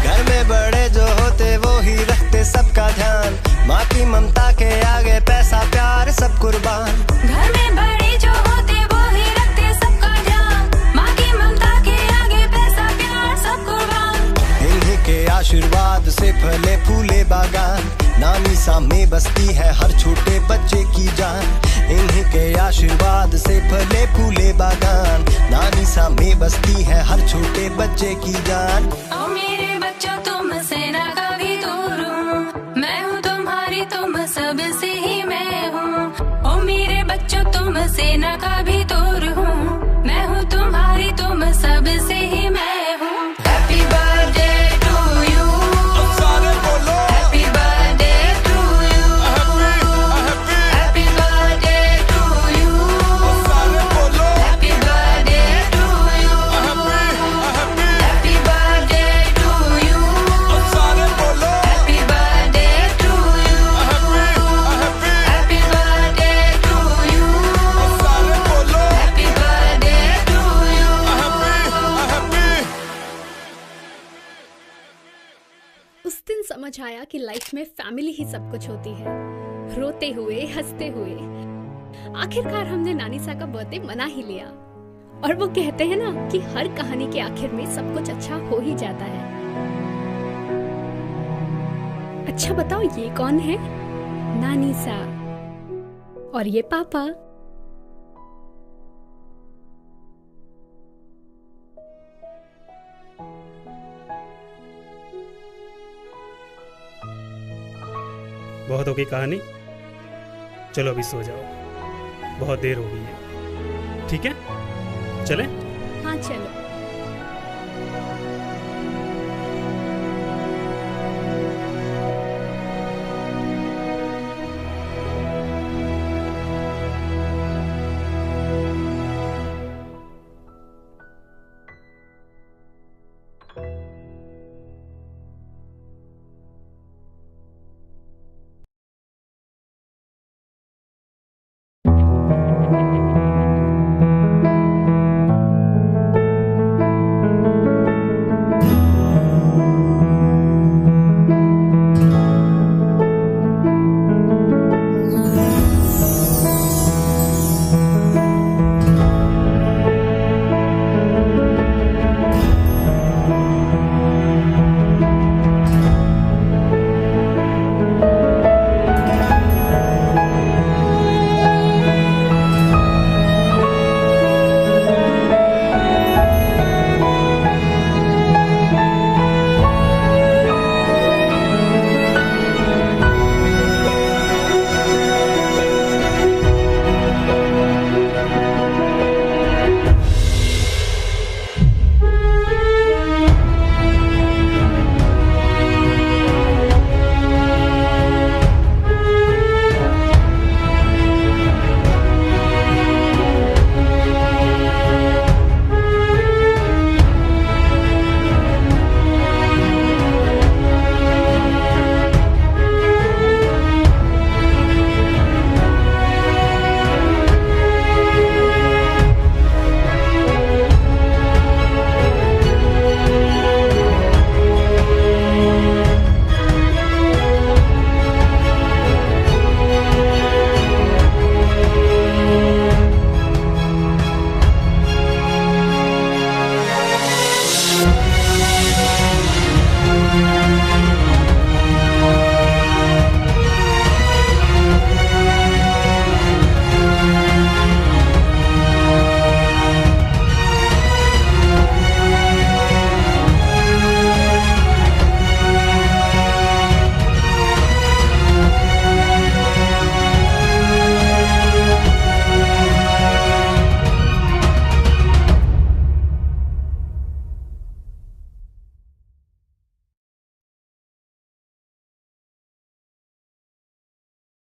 घर में बड़े जो होते वो ही रखते सबका ध्यान, माँ की ममता के आगे पैसा प्यार सब कुर्बान। घर में बड़े जो होते वो ही रखते सबका ध्यान, माँ की ममता के आगे पैसा प्यार सब कुर्बान। इन्हीं के आशीर्वाद से फले फूले बागान, नानी सा में बसती है हर छोटे बच्चे की जान। इन्हीं के आशीर्वाद से फले फूले बागान, नानी सा में बसती है हर छोटे बच्चे की जान। ओ मेरे बच्चों तुमसे ना कभी दूर हूँ, मैं हूँ तुम्हारी, तुम सबसे ही मैं हूँ। ओ मेरे बच्चों तुमसे ना कभी दूर हूँ, मैं हूँ तुम्हारी, तुम सबसे ही मैं हूँ। हैप्पी बर्थडे टू यू, सारे बोलो happy birthday to you, happy birthday to you, सारे बोलो happy birthday to you, happy birthday to you, सारे बोलो happy birthday to you, happy birthday to you, सारे बोलो हैप्पी बर्थडे टू यू। उस दिन समझ आया कि लाइफ में फैमिली ही सब कुछ होती है। रोते हुए हंसते हुए आखिरकार हमने नानीसा का बर्थडे मना ही लिया। और वो कहते हैं ना कि हर कहानी के आखिर में सब कुछ अच्छा हो ही जाता है। अच्छा बताओ ये कौन है? नानीसा। और ये पापा। बहुत होगी कहानी, चलो अभी सो जाओ, बहुत देर हो गई है। ठीक है, चलें? हाँ चलो।